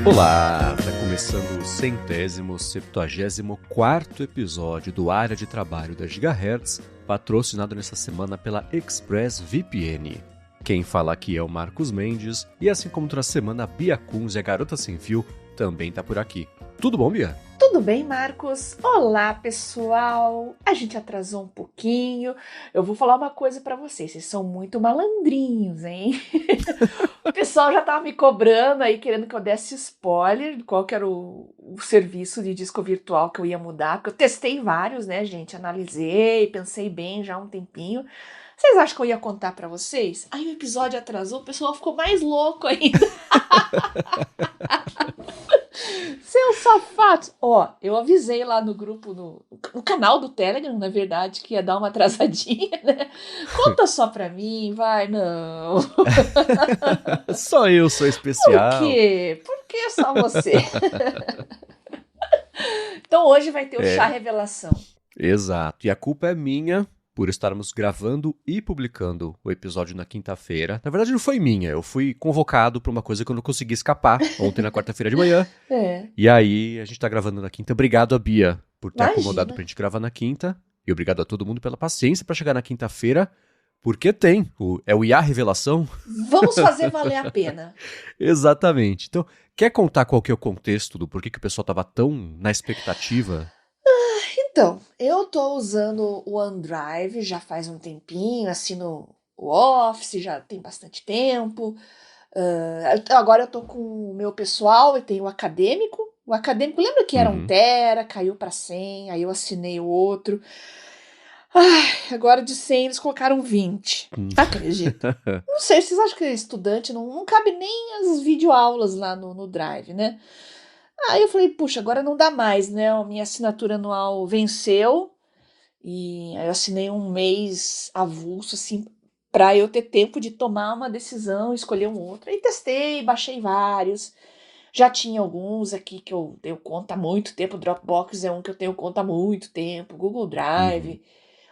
Olá, está começando o 174º episódio do Área de Trabalho da Gigahertz, patrocinado nessa semana pela ExpressVPN. Quem fala aqui é o Marcos Mendes, e assim como toda semana a Bia Kunz e a Garota Sem Fio também tá por aqui. Tudo bom, Bia? Tudo bem, Marcos? Olá, pessoal! A gente atrasou um pouquinho. Eu vou falar uma coisa pra vocês são muito malandrinhos, hein? O pessoal já tava me cobrando aí, querendo que eu desse spoiler de qual que era o serviço de disco virtual que eu ia mudar, porque eu testei vários, né, gente? Analisei, pensei bem já há um tempinho. Vocês acham que eu ia contar pra vocês? Aí o episódio atrasou, o pessoal ficou mais louco ainda. Seus safados! Ó, eu avisei lá no grupo, no canal do Telegram, na verdade, que ia dar uma atrasadinha, né? Conta só pra mim, vai, não. Só eu sou Por especial. quê? Por que só você? Então hoje vai ter o chá revelação. Exato, e a culpa é minha por estarmos gravando e publicando o episódio na quinta-feira. Na verdade não foi minha, eu fui convocado pra uma coisa que eu não consegui escapar ontem na quarta-feira de manhã. É, E aí a gente tá gravando na quinta. Obrigado a Bia por ter acomodado imagina. pra gente gravar na quinta. E obrigado a todo mundo pela paciência pra chegar na quinta-feira, porque tem, é o IA Revelação. Vamos fazer valer a pena. Exatamente. Então, quer contar qual que é o contexto do porquê que o pessoal tava tão na expectativa? Então, eu tô usando o OneDrive já faz um tempinho, assino o Office já tem bastante tempo. Agora eu tô com o meu pessoal e tem o acadêmico. O acadêmico, lembra que era 1 Uhum. tera, caiu para 100, aí eu assinei o outro. Ai, agora de 100 eles colocaram 20. Acredita? Não sei, vocês acham que estudante não cabe nem as videoaulas lá no Drive, né? Aí eu falei, puxa, agora não dá mais, né? A minha assinatura anual venceu e aí eu assinei um mês avulso, assim, para eu ter tempo de tomar uma decisão, escolher um outro. Aí testei, baixei vários. Já tinha alguns aqui que eu tenho conta há muito tempo. Dropbox é um que eu tenho conta há muito tempo. Google Uhum. Drive.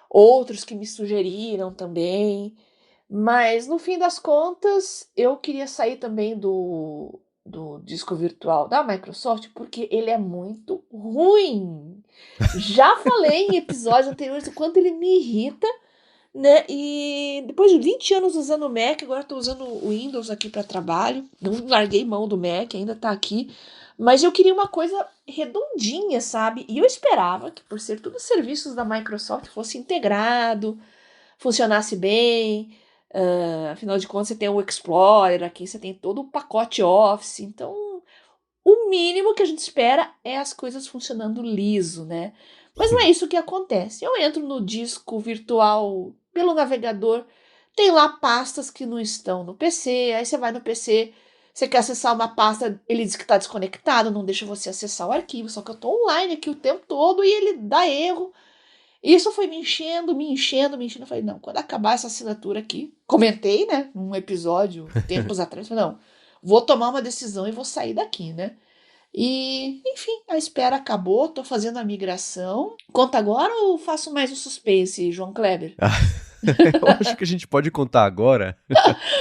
Outros que me sugeriram também. Mas no fim das contas, eu queria sair também do disco virtual da Microsoft porque ele é muito ruim. Já falei em episódios anteriores o quanto ele me irrita, né? E depois de 20 anos usando o Mac, agora estou usando o Windows aqui para trabalho. Não larguei mão do Mac, ainda está aqui. Mas eu queria uma coisa redondinha, sabe? E eu esperava que, por ser todos os serviços da Microsoft, fosse integrado, funcionasse bem. Afinal de contas, você tem o Explorer aqui, você tem todo o pacote Office. Então, o mínimo que a gente espera é as coisas funcionando liso, né? Mas não é isso que acontece. Eu entro no disco virtual pelo navegador, tem lá pastas que não estão no PC, aí você vai no PC, você quer acessar uma pasta, ele diz que está desconectado, não deixa você acessar o arquivo, só que eu estou online aqui o tempo todo e ele dá erro. E isso foi me enchendo, me enchendo, me enchendo. Eu falei, não, quando acabar essa assinatura aqui, comentei, né, num episódio, tempos atrás, falei, não, vou tomar uma decisão e vou sair daqui, né? E, enfim, a espera acabou, tô fazendo a migração. Conta agora ou faço mais um suspense, João Kleber? Eu acho que a gente pode contar agora,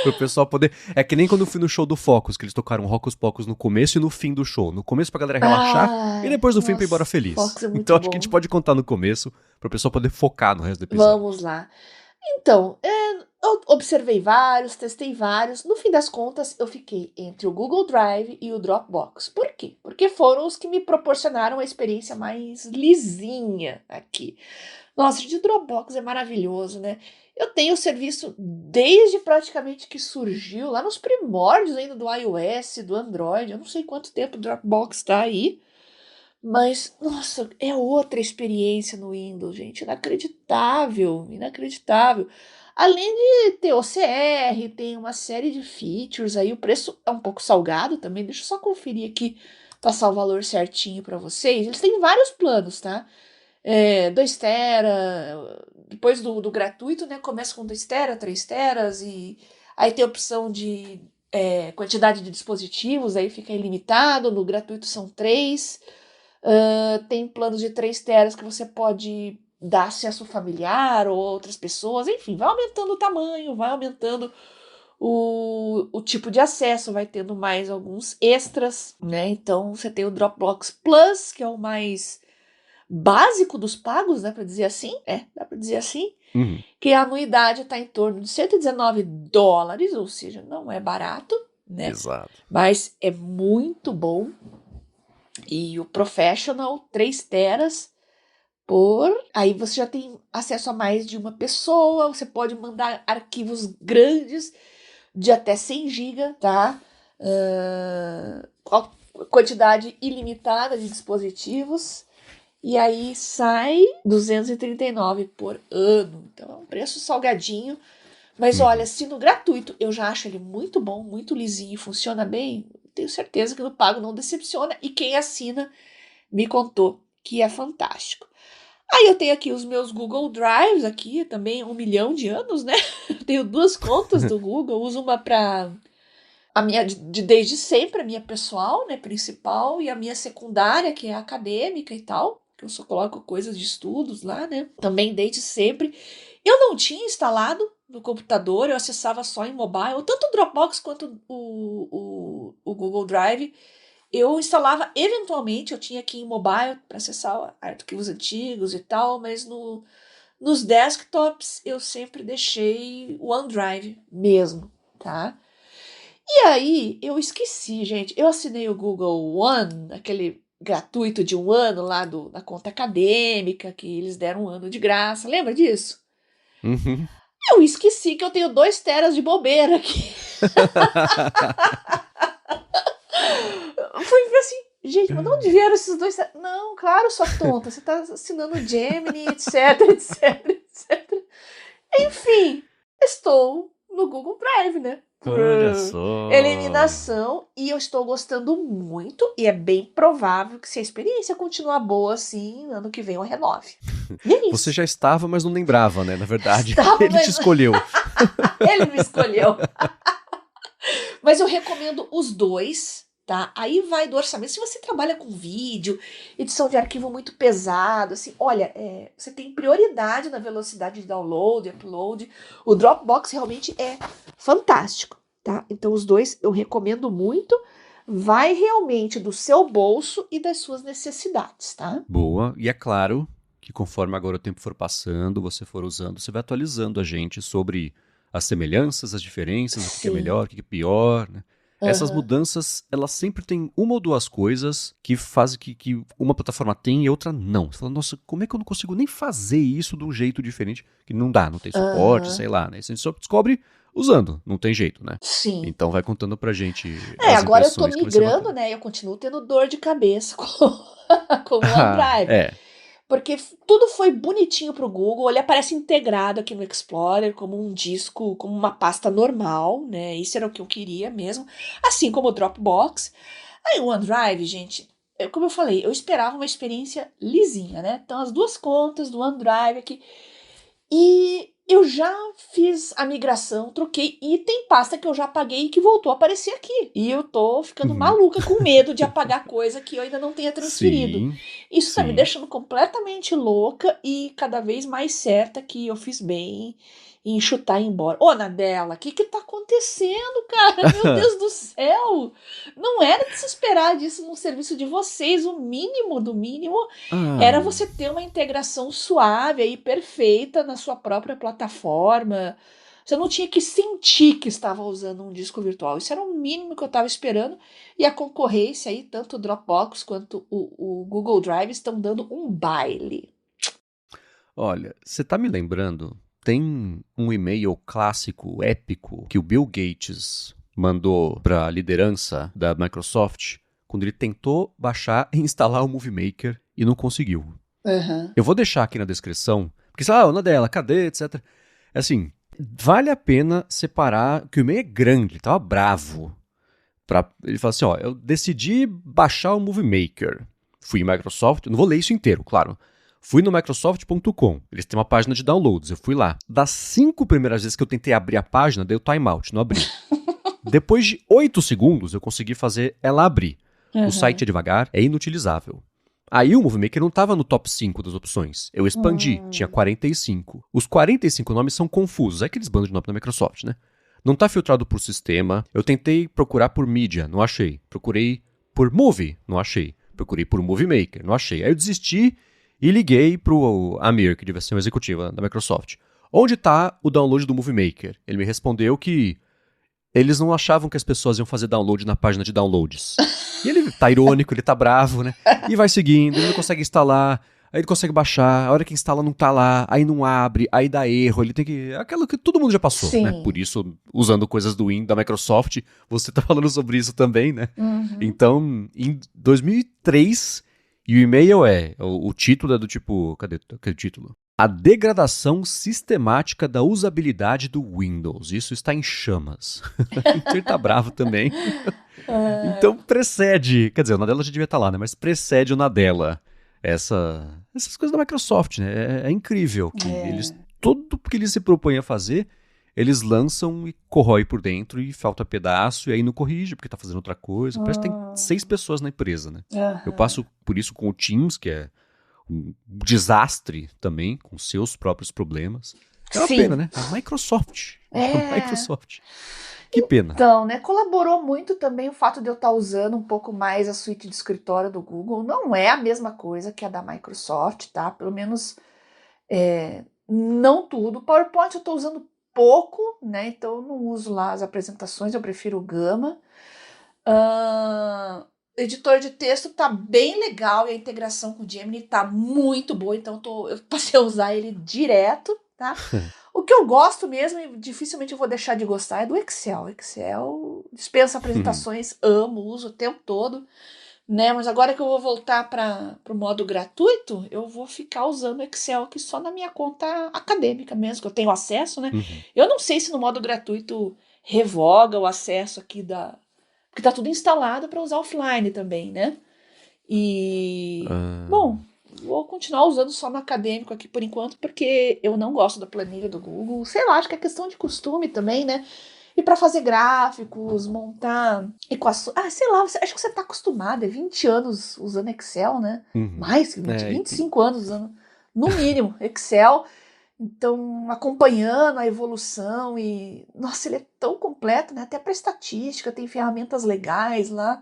pro pessoal poder... É que nem quando eu fui no show do Focus, que eles tocaram Rocos Pocos no começo e no fim do show. No começo pra galera relaxar, e Ai, depois no fim pra ir embora nossa, feliz. Fox é muito Então acho que a gente bom. pode contar no começo, pro pessoal poder focar no resto do episódio. Vamos lá. Então, eu observei vários, testei vários. No fim das contas, eu fiquei entre o Google Drive e o Dropbox. Por quê? Porque foram os que me proporcionaram a experiência mais lisinha aqui. Nossa, de Dropbox é maravilhoso, né? Eu tenho o serviço desde praticamente que surgiu, lá nos primórdios ainda do iOS, do Android. Eu não sei quanto tempo o Dropbox está aí, mas, nossa, é outra experiência no Windows, gente. Inacreditável, inacreditável. Além de ter OCR, tem uma série de features aí. O preço é um pouco salgado também. Deixa eu só conferir aqui, passar o valor certinho para vocês. Eles têm vários planos, tá? 2 tera, depois do gratuito, né? Começa com 2 tera, 3 teras, e aí tem a opção de quantidade de dispositivos, aí fica ilimitado. No gratuito são 3. Tem planos de 3 teras que você pode dar acesso familiar ou outras pessoas, enfim, vai aumentando o tamanho, vai aumentando o tipo de acesso, vai tendo mais alguns extras, né? Então você tem o Dropbox Plus, que é o mais básico dos pagos, né? Para dizer assim, dá para dizer assim, que a anuidade está em torno de $119, ou seja, não é barato, né? Exato. Mas é muito bom. E o Professional, 3 teras aí você já tem acesso a mais de uma pessoa, você pode mandar arquivos grandes de até 100 GB, tá? Quantidade ilimitada de dispositivos. E aí sai R$239 por ano. Então é um preço salgadinho. Mas olha, se no gratuito eu já acho ele muito bom, muito lisinho, funciona bem, tenho certeza que no pago não decepciona. E quem assina me contou que é fantástico. Aí eu tenho aqui os meus Google Drives aqui, também 1 milhão de anos, né? Eu tenho 2 contas do Google, uso uma para a minha desde sempre, a minha pessoal, né, principal, e a minha secundária, que é acadêmica e tal, que eu só coloco coisas de estudos lá, né? Também desde sempre. Eu não tinha instalado no computador, eu acessava só em mobile, tanto o Dropbox quanto o Google Drive. Eu instalava eventualmente, eu tinha que ir em mobile para acessar arquivos antigos e tal, mas nos desktops eu sempre deixei o OneDrive mesmo, tá? E aí eu esqueci, gente, eu assinei o Google One, aquele gratuito de 1 ano lá da conta acadêmica, que eles deram 1 ano de graça, lembra disso? Uhum. Eu esqueci que eu tenho 2 teras de bobeira aqui. Fui ver assim, gente, mas de onde vieram esses 2 teras? Não, claro, sua tonta, você tá assinando o Gemini, etc, etc, etc. Enfim, estou no Google Drive, né? Olha só. Eliminação, e eu estou gostando muito, e é bem provável que se a experiência continuar boa assim, ano que vem eu renove. E é isso. Você já estava, mas não lembrava, né? Na verdade, Estava, ele te escolheu. Ele me escolheu. Mas eu recomendo os 2, tá? Aí vai do orçamento. Se você trabalha com vídeo, edição de arquivo muito pesado, assim, olha, você tem prioridade na velocidade de download, upload. O Dropbox realmente é fantástico, tá? Então os 2 eu recomendo muito. Vai realmente do seu bolso e das suas necessidades, tá? Boa. E é claro que conforme agora o tempo for passando, você for usando, você vai atualizando a gente sobre as semelhanças, as diferenças, o que é melhor, o que é pior, né? Essas mudanças, elas sempre têm uma ou duas coisas que fazem que uma plataforma tem e outra não. Você fala, nossa, como é que eu não consigo nem fazer isso de um jeito diferente? Que não dá, não tem suporte, sei lá, né? Você só descobre usando, não tem jeito, né? Sim. Então vai contando pra gente as agora eu tô impressões que vai ser migrando, bacana. né? Eu continuo tendo dor de cabeça com o OneDrive. Porque tudo foi bonitinho pro Google, ele aparece integrado aqui no Explorer como um disco, como uma pasta normal, né? Isso era o que eu queria mesmo, assim como o Dropbox. Aí o OneDrive, gente, como eu falei, eu esperava uma experiência lisinha, né? Então as 2 contas do OneDrive aqui. E eu já fiz a migração, troquei, e tem pasta que eu já apaguei e que voltou a aparecer aqui. E eu tô ficando maluca com medo de apagar coisa que eu ainda não tenha transferido. Sim, Isso tá me deixando completamente louca e cada vez mais certa que eu fiz bem em chutar embora. Ô, Nadella, o que tá acontecendo, cara? Meu Deus do céu! Não era de se esperar disso num serviço de vocês. O mínimo do mínimo era você ter uma integração suave aí, perfeita na sua própria plataforma. Você não tinha que sentir que estava usando um disco virtual. Isso era o mínimo que eu estava esperando. E a concorrência aí, tanto o Dropbox quanto o Google Drive, estão dando um baile. Olha, você tá me lembrando? Tem um e-mail clássico, épico, que o Bill Gates mandou para a liderança da Microsoft quando ele tentou baixar e instalar o Movie Maker e não conseguiu. Eu vou deixar aqui na descrição, porque sei lá, uma dela, cadê, etc. Assim, vale a pena separar, que o e-mail é grande, ele tava bravo. Ele fala assim, ó, eu decidi baixar o Movie Maker. Fui em Microsoft, não vou ler isso inteiro, claro. Fui no Microsoft.com, eles têm uma página de downloads, eu fui lá. Das 5 primeiras vezes que eu tentei abrir a página, deu timeout, não abri. Depois de 8 segundos, eu consegui fazer ela abrir. O site é devagar, é inutilizável. Aí o Movie Maker não estava no top 5 das opções. Eu expandi, tinha 45. Os 45 nomes são confusos, é aqueles bandos de nome da Microsoft, né? Não tá filtrado por sistema. Eu tentei procurar por mídia, não achei. Procurei por Movie, não achei. Procurei por Movie Maker, não achei. Aí eu desisti e liguei pro Amir, que devia ser um executivo da Microsoft. Onde tá o download do Movie Maker? Ele me respondeu que eles não achavam que as pessoas iam fazer download na página de downloads. E ele tá irônico, ele tá bravo, né? E vai seguindo, ele não consegue instalar, aí ele consegue baixar, a hora que instala não tá lá, aí não abre, aí dá erro, ele tem que... Aquilo que todo mundo já passou, Sim. né? Por isso, usando coisas do Win, da Microsoft, você tá falando sobre isso também, né? Uhum. Então, em 2003, e o e-mail o título é do tipo... Cadê aquele título? A degradação sistemática da usabilidade do Windows. Isso está em chamas. Então ele tá bravo também. Então precede, quer dizer, o Nadella já devia estar lá, né? Mas precede o Nadella. Essas coisas da Microsoft, né? É incrível que tudo que eles se propõem a fazer, eles lançam e corrói por dentro e falta pedaço e aí não corrige porque tá fazendo outra coisa. Parece que tem 6 pessoas na empresa, né? Eu passo por isso com o Teams, que é um desastre também, com seus próprios problemas. É uma pena, né? A Microsoft. A Microsoft. Que pena. Então, né, colaborou muito também o fato de eu estar usando um pouco mais a suíte de escritório do Google. Não é a mesma coisa que a da Microsoft, tá? Pelo menos não tudo. PowerPoint eu estou usando pouco, né? Então eu não uso lá as apresentações, eu prefiro o Gama. Editor de texto tá bem legal e a integração com o Gemini tá muito boa, então eu passei a usar ele direto, tá? O que eu gosto mesmo, e dificilmente eu vou deixar de gostar, é do Excel. Excel dispensa apresentações, amo, uso o tempo todo, né? Mas agora que eu vou voltar para o modo gratuito, eu vou ficar usando o Excel aqui só na minha conta acadêmica mesmo, que eu tenho acesso, né? Eu não sei se no modo gratuito revoga o acesso aqui porque tá tudo instalado para usar offline também, né? E... Bom, vou continuar usando só no acadêmico aqui por enquanto, porque eu não gosto da planilha do Google. Sei lá, acho que é questão de costume também, né? E para fazer gráficos, montar equações... sei lá, acho que você tá acostumado. É 20 anos usando Excel, né? Mais que 20, 25 anos usando, no mínimo, Excel. Então, acompanhando a evolução e... Nossa, ele é tão completo, né? Até para estatística, tem ferramentas legais lá.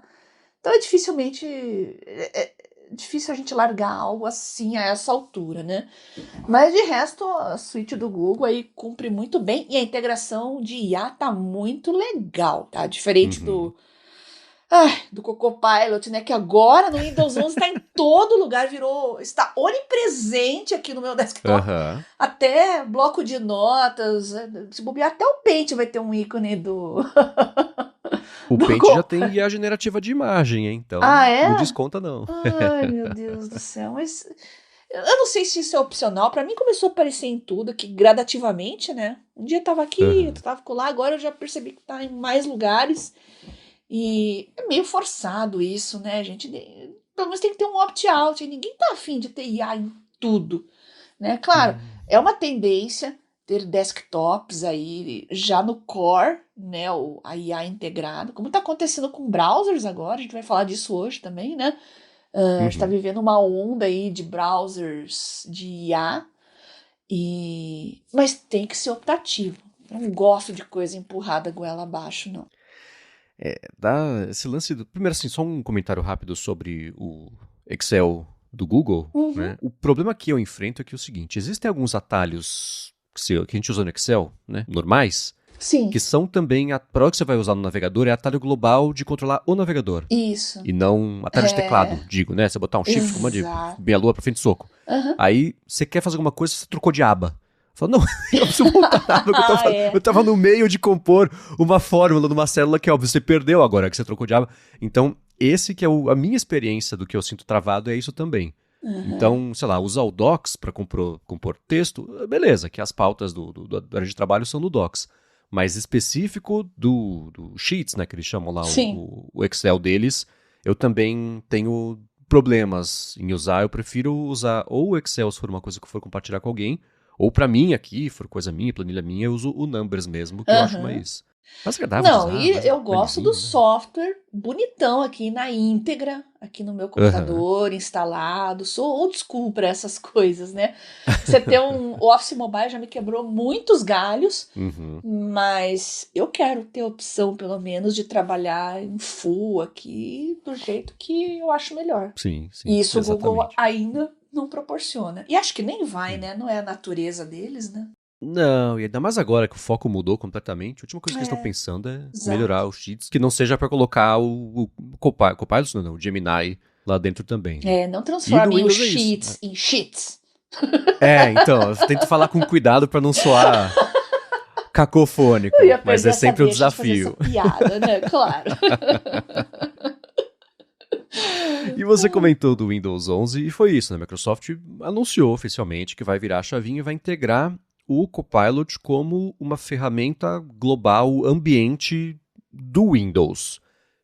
Então, é difícil a gente largar algo assim a essa altura, né? Mas, de resto, a suíte do Google aí cumpre muito bem e a integração de IA tá muito legal, tá? Diferente do Copilot, né? Que agora no Windows 11 está em todo lugar, está onipresente aqui no meu desktop. Até bloco de notas, se bobear, até o Paint vai ter um ícone do... O Paint já tem IA generativa de imagem, hein? Então não desconta não. Ai, meu Deus do céu, mas... Eu não sei se isso é opcional, pra mim começou a aparecer em tudo, aqui gradativamente, né? Um dia tava aqui, outro tava lá, agora eu já percebi que tá em mais lugares. E é meio forçado isso, né, gente? Pelo menos tem que ter um opt-out. Ninguém tá afim de ter IA em tudo, né? Claro, é uma tendência ter desktops aí já no core, né? A IA integrado, como tá acontecendo com browsers agora. A gente vai falar disso hoje também, né? A gente tá vivendo uma onda aí de browsers de IA. Mas tem que ser optativo. Eu não gosto de coisa empurrada goela abaixo, não. Esse lance do... Primeiro, assim, só um comentário rápido sobre o Excel do Google, né? O problema que eu enfrento é que é o seguinte, existem alguns atalhos que a gente usa no Excel, né, normais, Sim. que são também, para o que você vai usar no navegador, é atalho global de controlar o navegador. Isso. E não atalho de teclado, digo, né? Você botar um shift, comando de meia lua pra frente de soco. Aí, você quer fazer alguma coisa, você trocou de aba. Fala, não, eu preciso voltar na aba que eu tava no meio de compor uma fórmula numa célula que, óbvio, você perdeu agora que você trocou de aba. Então, esse que é a minha experiência do que eu sinto travado é isso também. Então, sei lá, usar o Docs para compor texto, beleza, que as pautas da área de trabalho são no Docs. Mas específico do Sheets, né, que eles chamam lá o Excel deles, eu também tenho problemas em usar. Eu prefiro usar ou o Excel se for uma coisa que eu for compartilhar com alguém, ou pra mim aqui, for coisa minha, planilha minha, eu uso o Numbers mesmo, que eu acho mais agradável de usar. Não, e eu gosto do software bonitão aqui na íntegra, aqui no meu Aham. computador, instalado. Sou old school para essas coisas, né? Você ter o Office Mobile já me quebrou muitos galhos, Uhum. mas eu quero ter a opção, pelo menos, de trabalhar em full aqui do jeito que eu acho melhor. Sim, E sim, isso o Google exatamente. ainda não proporciona. E acho que nem vai, Sim. né? Não é a natureza deles, né? Não, e ainda mais agora que o foco mudou completamente, a última coisa que eles estão É, pensando é melhorar exato. os cheats, que não seja pra colocar o Copilot, não, o Gemini lá dentro também, né? É, não E do transformem os Windows é isso. cheats em cheats. Então, eu tento falar com cuidado pra não soar Eu cacofônico, ia mas é perder essa sempre um deixa de fazer essa desafio. piada, né? Claro. E você comentou do Windows 11 e foi isso, né? A Microsoft anunciou oficialmente que vai virar a chavinha e vai integrar o Copilot como uma ferramenta global ambiente do Windows.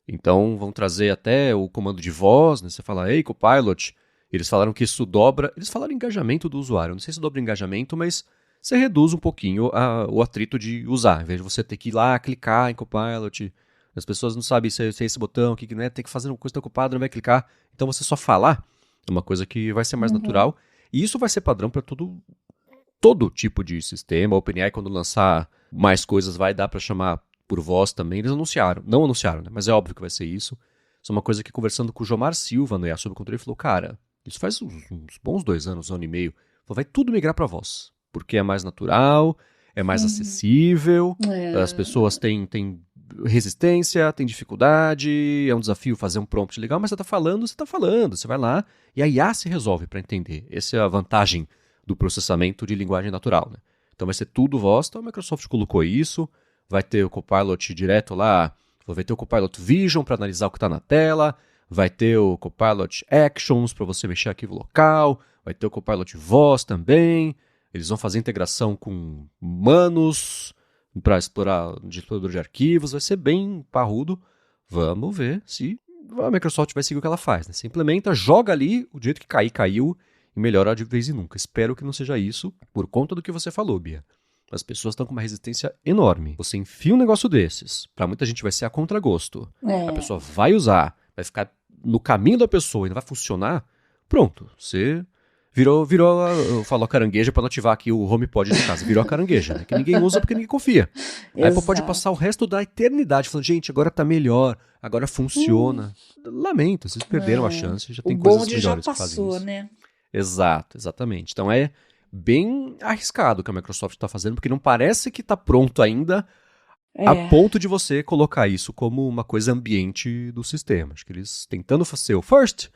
Então vão trazer até o comando de voz, né? Você fala, ei, Copilot. Eles falaram que isso dobra. Eles falaram engajamento do usuário. Não sei se dobra engajamento, mas você reduz um pouquinho o atrito de usar. Em vez de você ter que ir lá, clicar em Copilot. As pessoas não sabem se é esse botão, o que não é, tem que fazer uma coisa tá ocupada, não vai clicar. Então você só falar é uma coisa que vai ser mais Uhum, natural. E isso vai ser padrão para todo tipo de sistema. A OpenAI, quando lançar mais coisas, vai dar para chamar por voz também. Eles anunciaram, não anunciaram, né? Mas é óbvio que vai ser isso. Isso é uma coisa que, conversando com o Jomar Silva no IA sobre o controle, ele falou: cara, isso faz uns bons 2 anos, 1 ano e meio. Falou, vai tudo migrar para voz. Porque é mais natural, é mais uhum. acessível, as É, pessoas têm resistência, têm dificuldade, é um desafio fazer um prompt legal, mas você tá falando, você vai lá e a IA se resolve para entender. Essa é a vantagem do processamento de linguagem natural. Né? Então vai ser tudo voz, então a Microsoft colocou isso, vai ter o Copilot direto lá, vai ter o Copilot Vision para analisar o que está na tela, vai ter o Copilot Actions para você mexer arquivo local, vai ter o Copilot Voz também, eles vão fazer integração com humanos para explorar de explorador de arquivos, vai ser bem parrudo. Vamos ver se a Microsoft vai seguir o que ela faz. Né? Você implementa, joga ali, o jeito que cair, caiu, e melhora de vez em nunca. Espero que não seja isso, por conta do que você falou, Bia. As pessoas estão com uma resistência enorme. Você enfia um negócio desses, para muita gente vai ser a contragosto. A é. pessoa vai usar, vai ficar no caminho da pessoa e não vai funcionar. Pronto, você falou a carangueja para não ativar aqui o HomePod de casa. Virou a carangueja, né? Que ninguém usa porque ninguém confia. A Apple pode passar o Exato. resto da eternidade falando, gente, agora tá melhor, agora Hum, funciona. Lamento, vocês perderam a é. chance, já O tem coisas bonde já melhores que fazem passou, isso. né? Exato, exatamente. Então é bem arriscado o que a Microsoft está fazendo, porque não parece que está pronto ainda a É, ponto de você colocar isso como uma coisa ambiente do sistema. Acho que eles, tentando ser o first,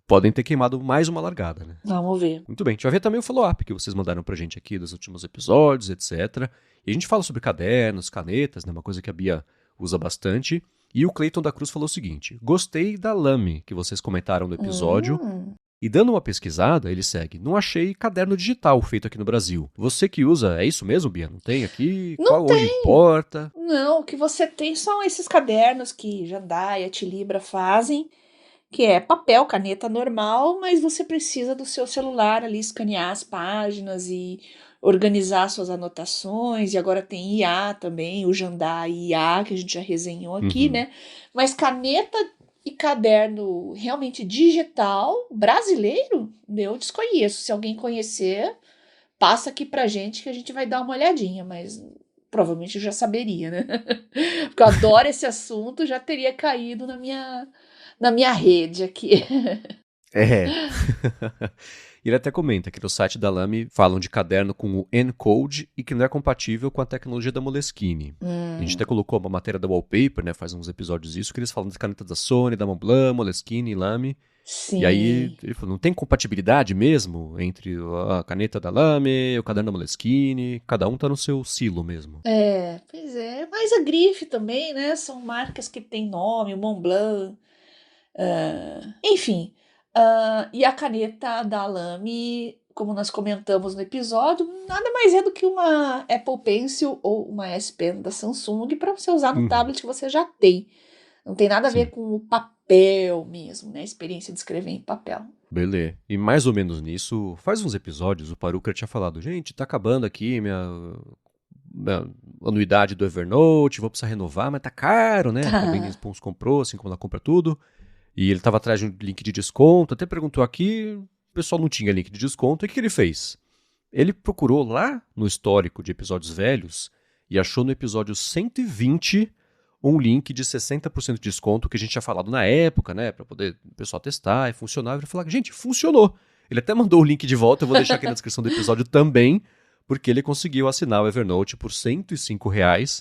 podem ter queimado mais uma largada, né? vamos ver. Muito bem, a gente vai ver também o follow-up que vocês mandaram pra gente aqui dos últimos episódios, etc. E a gente fala sobre cadernos, canetas, né, uma coisa que a Bia usa bastante. E o Clayton da Cruz falou o seguinte: gostei da Lame que vocês comentaram no episódio. Hum. E dando uma pesquisada, ele segue: não achei caderno digital feito aqui no Brasil. Você que usa, é isso mesmo, Bia? Não tem aqui? Não Qual, onde tem. importa? Não, o que você tem são esses cadernos que Jandai e a Tilibra fazem, que é papel, caneta normal, mas você precisa do seu celular ali escanear as páginas e organizar suas anotações. E agora tem IA também, o Jandai IA, que a gente já resenhou aqui, Uhum. né? Mas caneta e caderno realmente digital brasileiro, eu desconheço. Se alguém conhecer, passa aqui pra gente que a gente vai dar uma olhadinha, mas provavelmente eu já saberia, né? Porque eu adoro esse assunto, já teria caído na minha rede aqui. É. Ele até comenta que no site da Lamy falam de caderno com o Encode e que não é compatível com a tecnologia da Moleskine. A gente até Hum, colocou uma matéria da Wallpaper, né, faz uns episódios isso, que eles falam das canetas da Sony, da Montblanc, Moleskine e Lamy. E aí sim. ele falou, não tem compatibilidade mesmo entre a caneta da Lamy, o caderno da Moleskine, cada um tá no seu silo mesmo. É, pois é. Mas a grife também, né? São marcas que têm nome, o Montblanc. Enfim. E a caneta da Lamy, como nós comentamos no episódio, nada mais é do que uma Apple Pencil ou uma S Pen da Samsung para você usar no Uhum, tablet que você já tem. Não tem nada a ver sim. com o papel mesmo, né? A experiência de escrever em papel. Beleza. E mais ou menos nisso, faz uns episódios, o Paruca tinha falado, gente, tá acabando aqui minha anuidade do Evernote, vou precisar renovar, mas tá caro, né? Que a Bendis Pons comprou, assim como ela compra tudo. E ele estava atrás de um link de desconto, até perguntou aqui, o pessoal não tinha link de desconto, e o que ele fez? Ele procurou lá no histórico de episódios velhos e achou no episódio 120 um link de 60% de desconto que a gente tinha falado na época, né, para poder o pessoal testar e funcionar. Ele falou, gente, funcionou. Ele até mandou o link de volta, eu vou deixar aqui na descrição do episódio também, porque ele conseguiu assinar o Evernote por R$ 105.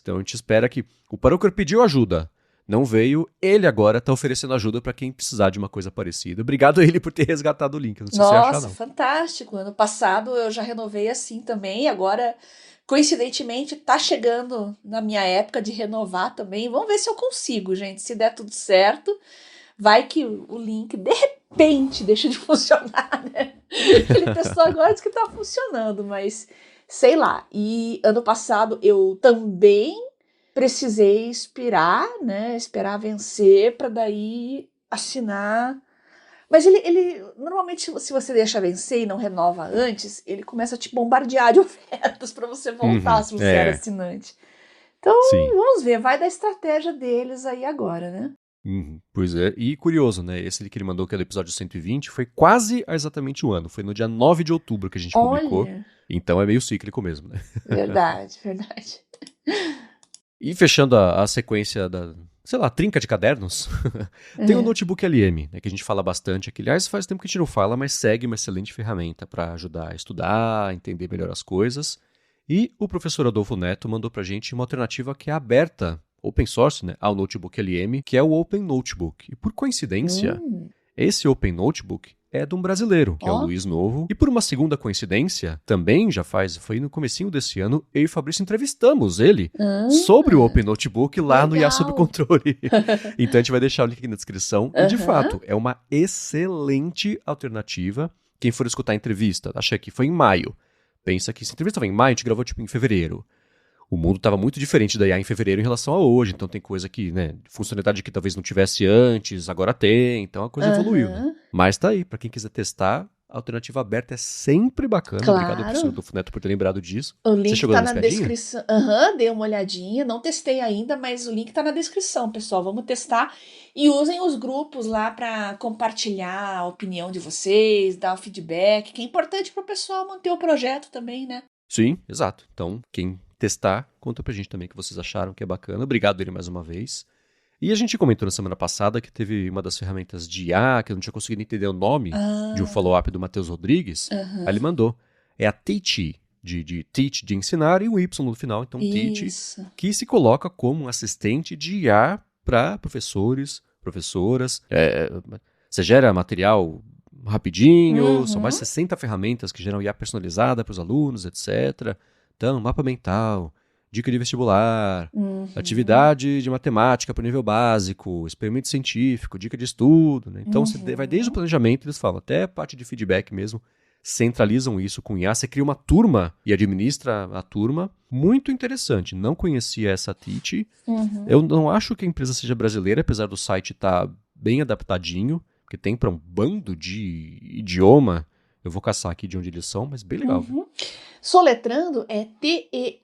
Então a gente espera que o Parucur pediu ajuda, não veio, ele agora está oferecendo ajuda para quem precisar de uma coisa parecida. Obrigado a ele por ter resgatado o link, não sei se você achar, Nossa, não. fantástico. Ano passado eu já renovei assim também, agora, coincidentemente, tá chegando na minha época de renovar também. Vamos ver se eu consigo, gente. Se der tudo certo, vai que o link, de repente, deixa de funcionar, né? Ele testou agora e disse que tá funcionando, mas sei lá. E ano passado eu também precisei esperar vencer para daí assinar. Mas ele normalmente, se você deixa vencer e não renova antes, ele começa a te bombardear de ofertas para você voltar se você era assinante. Então, Sim. vamos ver, vai da estratégia deles aí agora, né? Pois é, e curioso, né? Esse que ele mandou, que é do episódio 120, foi quase há exatamente um ano. Foi no dia 9 de outubro que a gente publicou. Olha, Então é meio cíclico mesmo, né? verdade, verdade. E fechando a sequência da, sei lá, trinca de cadernos, tem o Notebook LM, né, que a gente fala bastante aqui. Aliás, faz tempo que a gente não fala, mas segue uma excelente ferramenta para ajudar a estudar, a entender melhor as coisas. E o professor Adolfo Neto mandou pra gente uma alternativa que é aberta, open source, né, ao Notebook LM, que é o Open Notebook. E por coincidência, esse Open Notebook é de um brasileiro, que é o Luiz Novo. E por uma segunda coincidência, também foi no comecinho desse ano, eu e o Fabrício entrevistamos ele sobre o Open Notebook lá no IA Sob Controle. Então a gente vai deixar o link aqui na descrição. E de fato, é uma excelente alternativa. Quem for escutar a entrevista, achei que foi em maio. Pensa que se a entrevista foi em maio, a gente gravou tipo em fevereiro. O mundo estava muito diferente da IA em fevereiro em relação a hoje, então tem coisa que, né, funcionalidade que talvez não tivesse antes, agora tem, então a coisa evoluiu, né? Mas tá aí, para quem quiser testar, a alternativa aberta é sempre bacana. Claro. Obrigado ao professor Adolfo Neto por ter lembrado disso. O link Você chegou tá na na descrição. Dei uma olhadinha, não testei ainda, mas o link tá na descrição, pessoal. Vamos testar e usem os grupos lá para compartilhar a opinião de vocês, dar o feedback, que é importante para o pessoal manter o projeto também, né? Sim, exato. Então, quem testar, conta pra gente também o que vocês acharam, que é bacana. Obrigado ele mais uma vez. E a gente comentou na semana passada que teve uma das ferramentas de IA, que eu não tinha conseguido entender o nome, de um follow-up do Matheus Rodrigues. Aí ele mandou. É a Teach, de teach, de ensinar, e um Y no final, então Teach, que se coloca como um assistente de IA para professores, professoras. Você gera material rapidinho, são mais de 60 ferramentas que geram IA personalizada para os alunos, etc. Então, mapa mental, dica de vestibular, atividade de matemática para o nível básico, experimento científico, dica de estudo. Né? Então, você vai desde o planejamento, eles falam, até a parte de feedback mesmo, centralizam isso com IA. Você cria uma turma e administra a turma. Muito interessante. Não conhecia essa Teach. Eu não acho que a empresa seja brasileira, apesar do site estar bem adaptadinho, porque tem para um bando de idioma. Eu vou caçar aqui de onde eles são, mas bem legal. Soletrando é teachy.com.br.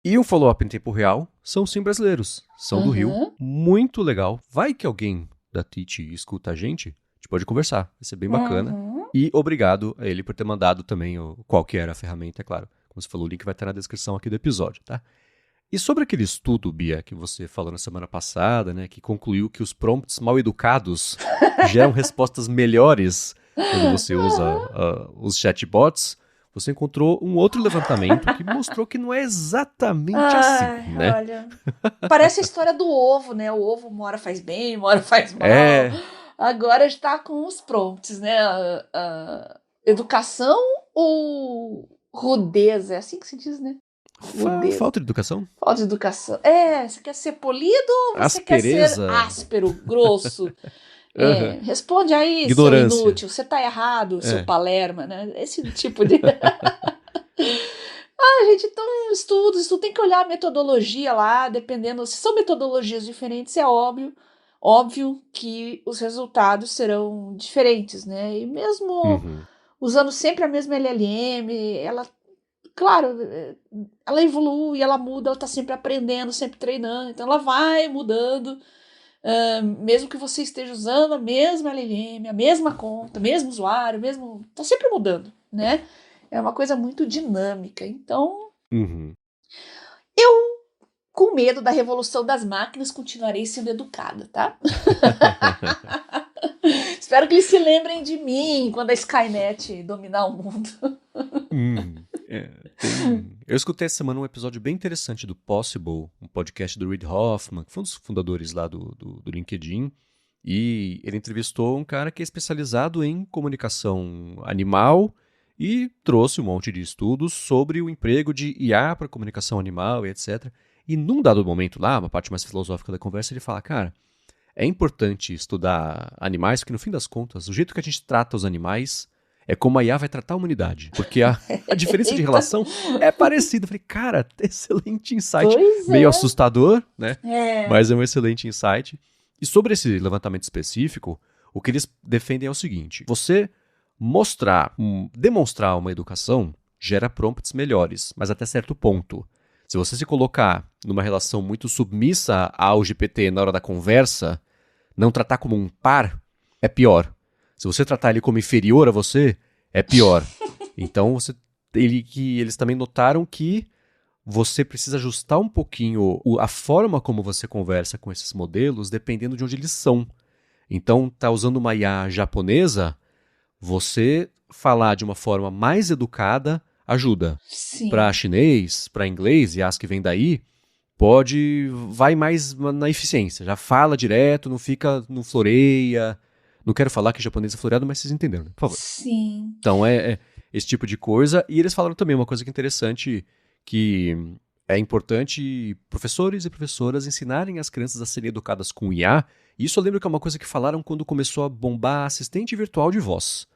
E o follow-up em tempo real são sim brasileiros. São do Rio. Muito legal. Vai que alguém da Teach escuta a gente pode conversar. Vai ser bem bacana. E obrigado a ele por ter mandado também qual que era a ferramenta, é claro. Como você falou, o link vai estar na descrição aqui do episódio, tá? E sobre aquele estudo, Bia, que você falou na semana passada, né, que concluiu que os prompts mal educados geram respostas melhores quando você usa os chatbots, você encontrou um outro levantamento que mostrou que não é exatamente assim, né? Olha, parece a história do ovo, né? O ovo uma hora faz bem, uma hora faz mal. Agora está com os prompts, né? Educação ou rudeza? É assim que se diz, né? Falta de educação? Falta de educação. Você quer ser polido ou você Aspereza. quer ser áspero, grosso? Responde aí, ignorância. Seu inútil. Você tá errado, seu palerma, né? Esse tipo de... gente, então estudo tem que olhar a metodologia lá, dependendo... Se são metodologias diferentes, é óbvio que os resultados serão diferentes, né? E mesmo usando sempre a mesma LLM, ela claro, ela evolui, ela muda, ela está sempre aprendendo, sempre treinando, então ela vai mudando, mesmo que você esteja usando a mesma LLM, a mesma conta, mesmo usuário, tá sempre mudando, né? É uma coisa muito dinâmica. Então, eu, com medo da revolução das máquinas, continuarei sendo educada, tá? Espero que eles se lembrem de mim quando a Skynet dominar o mundo. Eu escutei essa semana um episódio bem interessante do Possible, um podcast do Reid Hoffman, que foi um dos fundadores lá do LinkedIn, e ele entrevistou um cara que é especializado em comunicação animal e trouxe um monte de estudos sobre o emprego de IA para comunicação animal e etc. E num dado momento lá, uma parte mais filosófica da conversa, ele fala, cara, é importante estudar animais, porque no fim das contas, o jeito que a gente trata os animais é como a IA vai tratar a humanidade. Porque a diferença de relação é parecida. Eu falei, cara, excelente insight. Meio assustador, né? Mas é um excelente insight. E sobre esse levantamento específico, o que eles defendem é o seguinte. Você demonstrar uma educação gera prompts melhores, mas até certo ponto. Se você se colocar numa relação muito submissa ao GPT na hora da conversa, não tratar como um par, é pior. Se você tratar ele como inferior a você, é pior. Então, eles também notaram que você precisa ajustar um pouquinho a forma como você conversa com esses modelos, dependendo de onde eles são. Então, tá usando uma IA japonesa, você falar de uma forma mais educada ajuda. Para chinês, para inglês, IAs que vem daí, vai mais na eficiência. Já fala direto, não floreia. Não quero falar que japonês é floreado, mas vocês entenderam, né? Por favor. Sim. Então é esse tipo de coisa. E eles falaram também uma coisa que é interessante, que é importante professores e professoras ensinarem as crianças a serem educadas com IA. E isso eu lembro que é uma coisa que falaram quando começou a bombar assistente virtual de voz.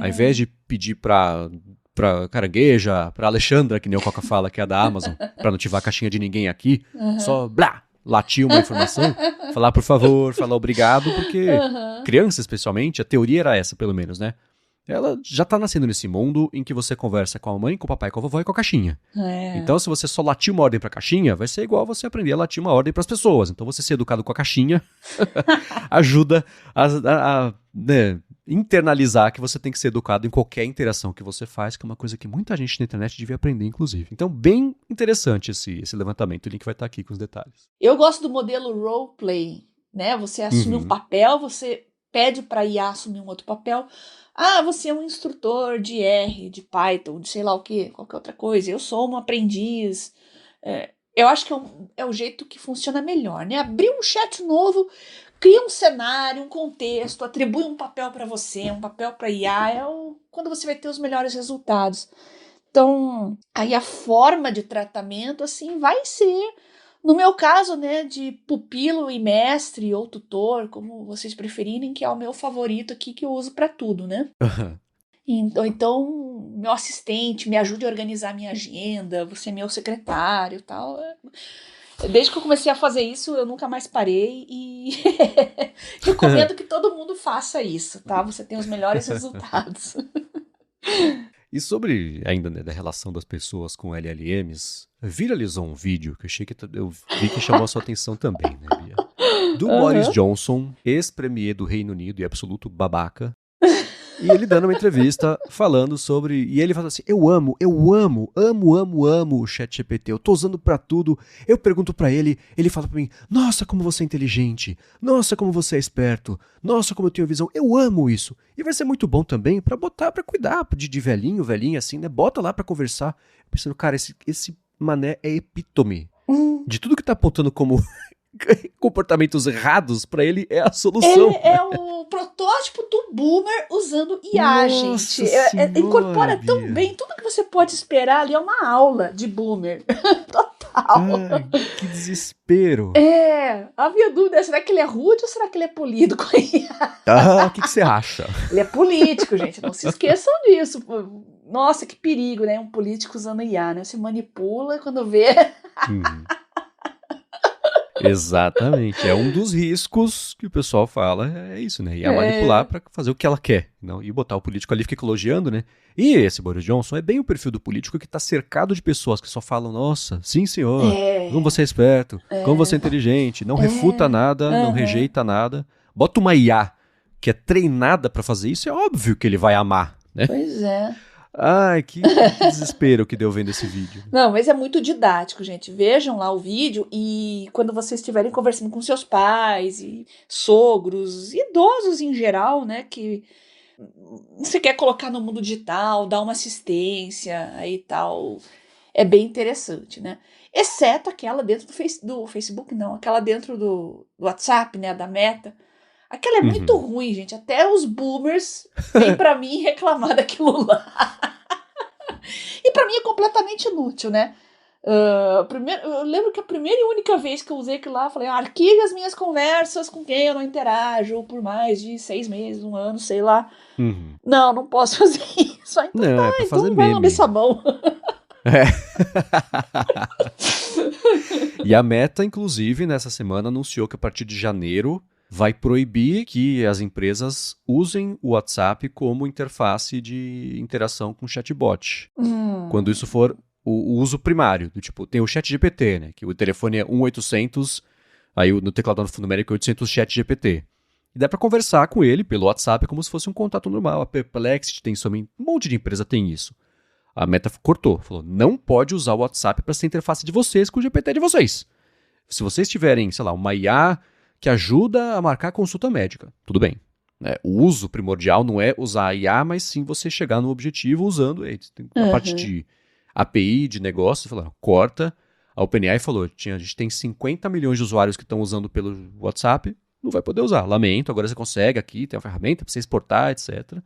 Ao invés de pedir pra carangueja, pra Alexandra, que nem o Coca fala, que é a da Amazon, pra não ativar a caixinha de ninguém aqui, só blá, latir uma informação, falar por favor, falar obrigado, porque criança especialmente, a teoria era essa pelo menos, né? Ela já tá nascendo nesse mundo em que você conversa com a mãe, com o papai, com a vovó e com a caixinha. Então se você só latir uma ordem pra caixinha, vai ser igual você aprender a latir uma ordem pras pessoas. Então você ser educado com a caixinha ajuda a internalizar que você tem que ser educado em qualquer interação que você faz, que é uma coisa que muita gente na internet devia aprender, inclusive. Então, bem interessante esse levantamento. O link vai estar aqui com os detalhes. Eu gosto do modelo roleplay, né? Você assume um papel, você pede para IA assumir um outro papel. Ah, você é um instrutor de R, de Python, de sei lá o quê, qualquer outra coisa. Eu sou um aprendiz. Eu acho que é o jeito que funciona melhor, né? Abrir um chat novo, cria um cenário, um contexto, atribui um papel para você, um papel para IA, quando você vai ter os melhores resultados. Então, aí a forma de tratamento, assim, vai ser, no meu caso, né, de pupilo e mestre ou tutor, como vocês preferirem, que é o meu favorito aqui, que eu uso para tudo, né? Então, meu assistente, me ajude a organizar minha agenda, você é meu secretário e tal. Desde que eu comecei a fazer isso, eu nunca mais parei e recomendo que todo mundo faça isso, tá? Você tem os melhores resultados. E sobre, ainda, né, da relação das pessoas com LLMs, viralizou um vídeo que eu vi que chamou a sua atenção também, né, Bia? Do Boris Johnson, ex-premier do Reino Unido e absoluto babaca. E ele dando uma entrevista falando sobre... E ele fala assim, eu amo o ChatGPT, eu tô usando pra tudo. Eu pergunto pra ele fala pra mim, nossa, como você é inteligente, nossa, como você é esperto, nossa, como eu tenho visão, eu amo isso. E vai ser muito bom também pra cuidar de velhinha assim, né? Bota lá pra conversar. Pensando, cara, esse mané é epítome de tudo que tá apontando como... comportamentos errados, pra ele é a solução. Ele é o protótipo do boomer usando IA, gente. Incorpora tão bem tudo que você pode esperar ali, é uma aula de boomer. Total. Ai, que desespero. Havia dúvida, será que ele é rude ou será que ele é polido com a IA? O que você acha? Ele é político, gente, não se esqueçam disso. Nossa, que perigo, né? Um político usando IA, né? Você manipula e quando vê... Exatamente. É um dos riscos que o pessoal fala, é isso, né? E é manipular pra fazer o que ela quer. Não? E botar o político ali, fica elogiando, né? E esse Boris Johnson é bem o perfil do político que tá cercado de pessoas que só falam, nossa, sim senhor, como É, você é esperto, como você é inteligente, não refuta nada, não aham. rejeita nada. Bota uma IA que é treinada pra fazer isso, é óbvio que ele vai amar, né? Pois é. Ai, que desespero que deu vendo esse vídeo. Não, mas é muito didático, gente. Vejam lá o vídeo e quando vocês estiverem conversando com seus pais e sogros, idosos em geral, né, que você quer colocar no mundo digital, dar uma assistência aí e tal, é bem interessante, né? Exceto aquela dentro do Facebook, não, aquela dentro do WhatsApp, né, da Meta. Aquela é muito Uhum. ruim, gente. Até os boomers vêm pra mim reclamar daquilo lá. E pra mim é completamente inútil, né? Eu lembro que a primeira e única vez que eu usei aquilo lá, eu falei, arquive as minhas conversas com quem eu não interajo por mais de 6 meses, um ano, sei lá. Uhum. Não, não posso fazer isso. Então tá, Não, é pra fazer então vai lamber meme. essa mão. É. E a Meta, inclusive, nessa semana anunciou que a partir de janeiro vai proibir que as empresas usem o WhatsApp como interface de interação com chatbot. Quando isso for o uso primário, do tipo, tem o ChatGPT, né, que o telefone é 1-800, aí no teclado numérico é 800 ChatGPT. E dá para conversar com ele pelo WhatsApp como se fosse um contato normal. A Perplexity tem isso, um monte de empresa tem isso. A Meta cortou, falou, não pode usar o WhatsApp para ser interface de vocês com o GPT de vocês. Se vocês tiverem, sei lá, uma IA que ajuda a marcar consulta médica, tudo bem. Né? O uso primordial não é usar a IA, mas sim você chegar no objetivo usando a parte Uhum. de API, de negócio, falaram, corta. A OpenAI falou, a gente tem 50 milhões de usuários que estão usando pelo WhatsApp, não vai poder usar. Lamento, agora você consegue aqui, tem uma ferramenta para você exportar, etc.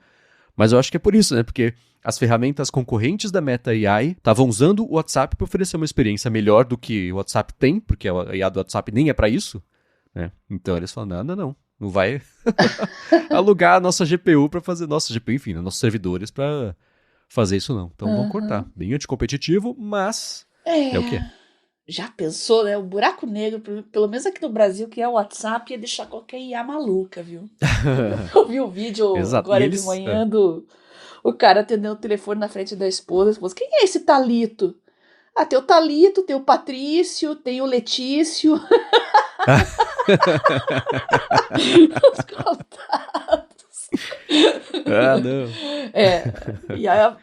Mas eu acho que é por isso, né? Porque as ferramentas concorrentes da Meta AI estavam usando o WhatsApp para oferecer uma experiência melhor do que o WhatsApp tem, porque a IA do WhatsApp nem é para isso, né? Então eles falam, não vai alugar a nossa GPU para fazer, nossa GPU, enfim, né, nossos servidores para fazer isso não. Então vão cortar. Uhum. Bem anticompetitivo, mas é o que é. É. Já pensou, né? O buraco negro, pelo menos aqui no Brasil, que é o WhatsApp, ia deixar qualquer IA maluca, viu? Eu vi o vídeo Exato. E agora de eles. manhã do o cara atendendo o telefone na frente da esposa. A esposa, quem é esse Talito? Ah, tem o Talito, tem o Patrício, tem o Letício. Os contatos. Ah, não.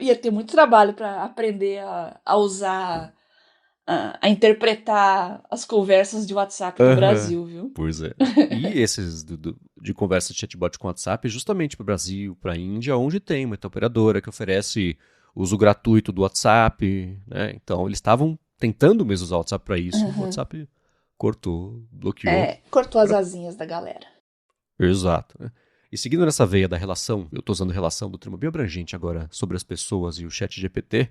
Ia ter muito trabalho para aprender a usar, a interpretar as conversas de WhatsApp no Aham. Brasil, viu? Pois é. E esses de conversa de chatbot com WhatsApp é justamente para o Brasil, para a Índia, onde tem muita operadora que oferece uso gratuito do WhatsApp, né? Então eles estavam tentando mesmo usar o WhatsApp para isso, o Uhum. WhatsApp cortou, bloqueou. Cortou as asinhas da galera. Exato. Né? E seguindo nessa veia da relação, eu estou usando relação do termo bem abrangente agora sobre as pessoas e o chat GPT,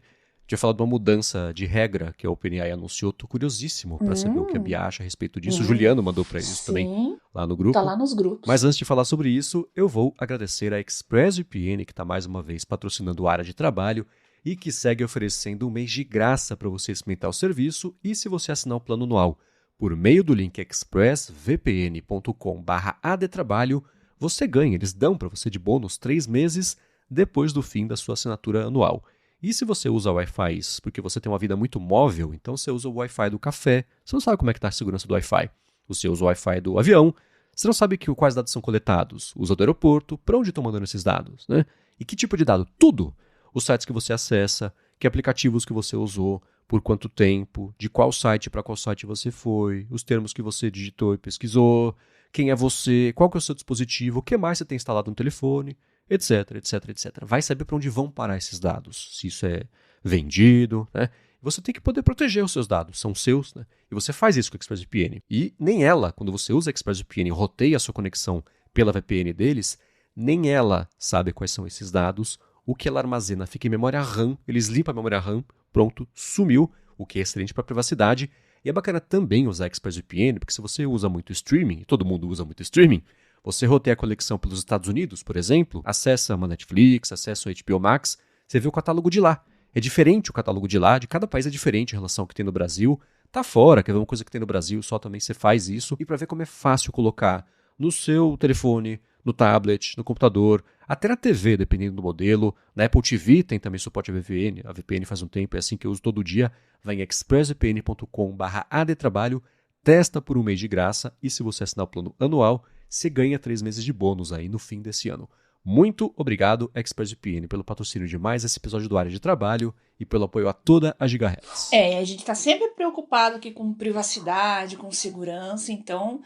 tinha falado de uma mudança de regra que a OpenAI anunciou. Tô curiosíssimo para saber o que a Hum, Bia acha a respeito disso. O hum, Juliano mandou para isso também sim, lá no tá grupo. lá nos Mas grupos. antes de falar sobre isso, eu vou agradecer a ExpressVPN, que está mais uma vez patrocinando a área de trabalho e que segue oferecendo um mês de graça para você experimentar o serviço e se você assinar o plano anual por meio do link expressvpn.com/adtrabalho, você ganha. Eles dão para você de bônus 3 meses depois do fim da sua assinatura anual. E se você usa Wi-Fi porque você tem uma vida muito móvel, então você usa o Wi-Fi do café, você não sabe como é que está a segurança do Wi-Fi. Você usa o Wi-Fi do avião, você não sabe quais dados são coletados. Usa do aeroporto, para onde estão mandando esses dados, né? E que tipo de dado? Tudo. Os sites que você acessa, que aplicativos que você usou, por quanto tempo, de qual site para qual site você foi, os termos que você digitou e pesquisou, quem é você, qual que é o seu dispositivo, o que mais você tem instalado no telefone, etc, etc, etc. Vai saber para onde vão parar esses dados, se isso é vendido, né? Você tem que poder proteger os seus dados, são seus, né? E você faz isso com a ExpressVPN. E nem ela, quando você usa a ExpressVPN e roteia a sua conexão pela VPN deles, nem ela sabe quais são esses dados, o que ela armazena fica em memória RAM, eles limpam a memória RAM, pronto, sumiu, o que é excelente para a privacidade. E é bacana também usar a ExpressVPN, porque se você usa muito streaming, e todo mundo usa muito streaming, você roteia a conexão pelos Estados Unidos, por exemplo, acessa uma Netflix, acessa o HBO Max, você vê o catálogo de lá. É diferente o catálogo de lá, de cada país é diferente em relação ao que tem no Brasil, tá fora, quer ver uma coisa que tem no Brasil, só também você faz isso, e para ver como é fácil colocar no seu telefone, no tablet, no computador, até na TV, dependendo do modelo. Na Apple TV tem também suporte a VPN, a VPN faz um tempo, é assim que eu uso todo dia. Vai em expressvpn.com/adtrabalho, testa por um mês de graça, e se você assinar o plano anual, você ganha 3 meses de bônus aí no fim desse ano. Muito obrigado, ExpressVPN, pelo patrocínio de mais esse episódio do Área de Trabalho e pelo apoio a toda a Gigahertz. A gente está sempre preocupado aqui com privacidade, com segurança, então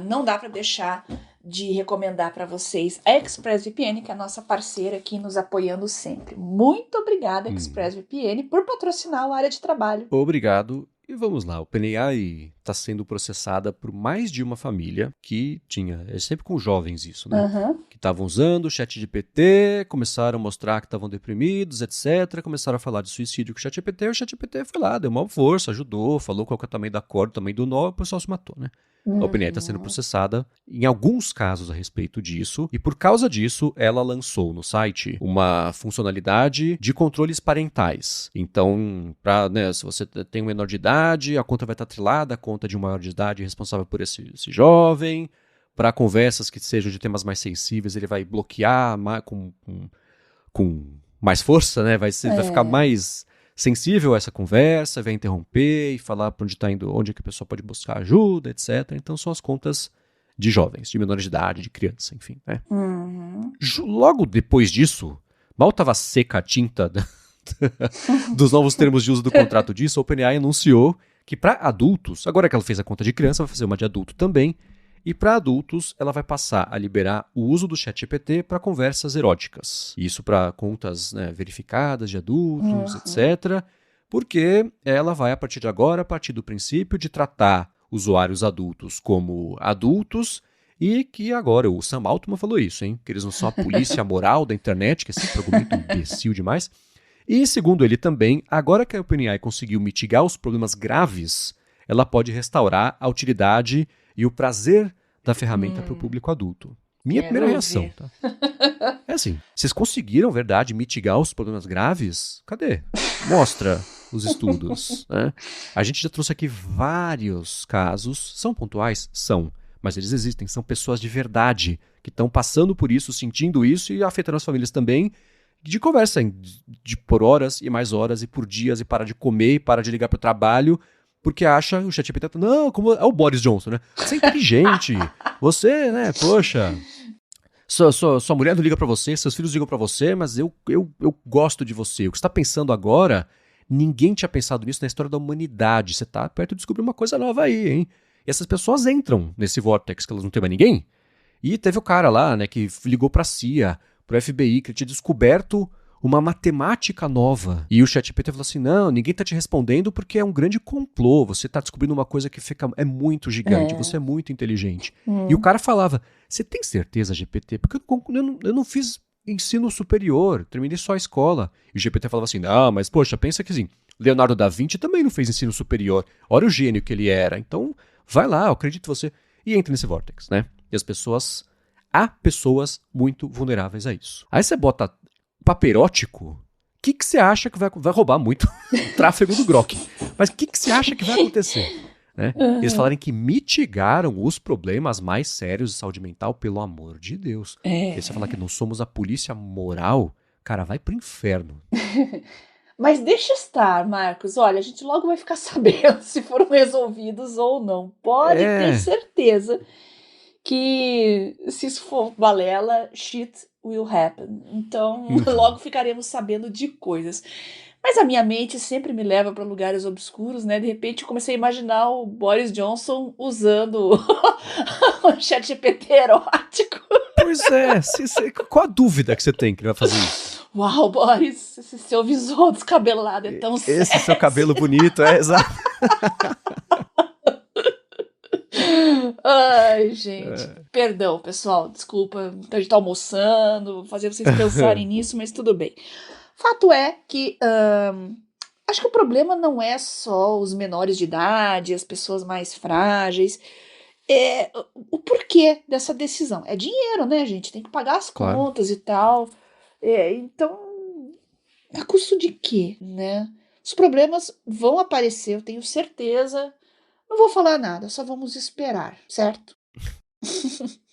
não dá para deixar de recomendar para vocês a ExpressVPN, que é a nossa parceira aqui nos apoiando sempre. Muito obrigada, ExpressVPN, por patrocinar o Área de Trabalho. Obrigado. E vamos lá, o OpenAI está sendo processada por mais de uma família que tinha, é sempre com jovens isso, né? Que estavam usando o ChatGPT, começaram a mostrar que estavam deprimidos, etc. Começaram a falar de suicídio com o ChatGPT foi lá, deu uma força, ajudou, falou qual que é o tamanho da corda, o tamanho do nó, o pessoal se matou, né? A OpenAI está sendo processada em alguns casos a respeito disso, e por causa disso, ela lançou no site uma funcionalidade de controles parentais. Então, se você tem um menor de idade, a conta vai estar atrelada à conta de um maior de idade responsável por esse jovem. Para conversas que sejam de temas mais sensíveis, ele vai bloquear com mais força, né? Vai ficar mais sensível a essa conversa, vai interromper e falar para onde está indo, onde é que a pessoa pode buscar ajuda, etc. Então são as contas de jovens, de menores de idade, de criança, enfim. Né? Logo depois disso, mal estava seca a tinta dos novos termos de uso do contrato disso, a OpenAI anunciou que para adultos, agora que ela fez a conta de criança, vai fazer uma de adulto também, e para adultos, ela vai passar a liberar o uso do ChatGPT para conversas eróticas. Isso para contas, né, verificadas de adultos, etc. Porque ela vai, a partir de agora, partir do princípio de tratar usuários adultos como adultos, e que agora, o Sam Altman falou isso, hein? Que eles não são a polícia moral da internet, que é esse argumento imbecil demais. E, segundo ele também, agora que a OpenAI conseguiu mitigar os problemas graves, ela pode restaurar a utilidade e o prazer da ferramenta para o público adulto. Minha primeira reação, tá? É assim, vocês conseguiram, verdade, mitigar os problemas graves? Cadê? Mostra os estudos, né? A gente já trouxe aqui vários casos, são pontuais? São, mas eles existem, são pessoas de verdade, que estão passando por isso, sentindo isso e afetando as famílias também, de conversa por horas e mais horas e por dias e para de comer e para de ligar para o trabalho, porque acha o ChatGPT, não, como é o Boris Johnson, né? Você é inteligente, você, né, poxa, sua mulher não liga pra você, seus filhos ligam pra você, mas eu gosto de você. O que você tá pensando agora, ninguém tinha pensado nisso na história da humanidade. Você tá perto de descobrir uma coisa nova aí, hein? E essas pessoas entram nesse vortex que elas não têm mais ninguém. E teve o cara lá, né, que ligou pra CIA, pro FBI, que ele tinha descoberto uma matemática nova. E o ChatGPT falou assim, não, ninguém tá te respondendo porque é um grande complô, você tá descobrindo uma coisa que é muito gigante, você é muito inteligente. E o cara falava, você tem certeza, GPT? Porque eu não fiz ensino superior, terminei só a escola. E o GPT falava assim, não, mas poxa, pensa que assim, Leonardo da Vinci também não fez ensino superior, olha o gênio que ele era, então vai lá, eu acredito em você. E entra nesse vortex, né? E há pessoas muito vulneráveis a isso. Aí você bota paperótico, o que você acha que vai roubar muito o tráfego do Grok? Mas o que você acha que vai acontecer? Né? Eles falarem que mitigaram os problemas mais sérios de saúde mental, pelo amor de Deus. E você falar que não somos a polícia moral, cara, vai pro inferno. Mas deixa estar, Marcos. Olha, a gente logo vai ficar sabendo se foram resolvidos ou não. Pode ter certeza que se isso for balela, shit will happen. Então, logo ficaremos sabendo de coisas. Mas a minha mente sempre me leva para lugares obscuros, né? De repente eu comecei a imaginar o Boris Johnson usando o ChatGPT erótico. Pois é, qual a dúvida que você tem que ele vai fazer isso? Uau, Boris, esse seu visual descabelado é tão sexy. Esse seu cabelo bonito, exato. Ai, gente. Perdão, pessoal, desculpa. A gente tá almoçando, fazer vocês pensarem nisso, mas tudo bem. Fato é que acho que o problema não é só os menores de idade, as pessoas mais frágeis. O porquê dessa decisão. É dinheiro, né, gente? Tem que pagar as contas e tal. Então, a custo de quê, né? Os problemas vão aparecer, eu tenho certeza. Não vou falar nada, só vamos esperar, certo?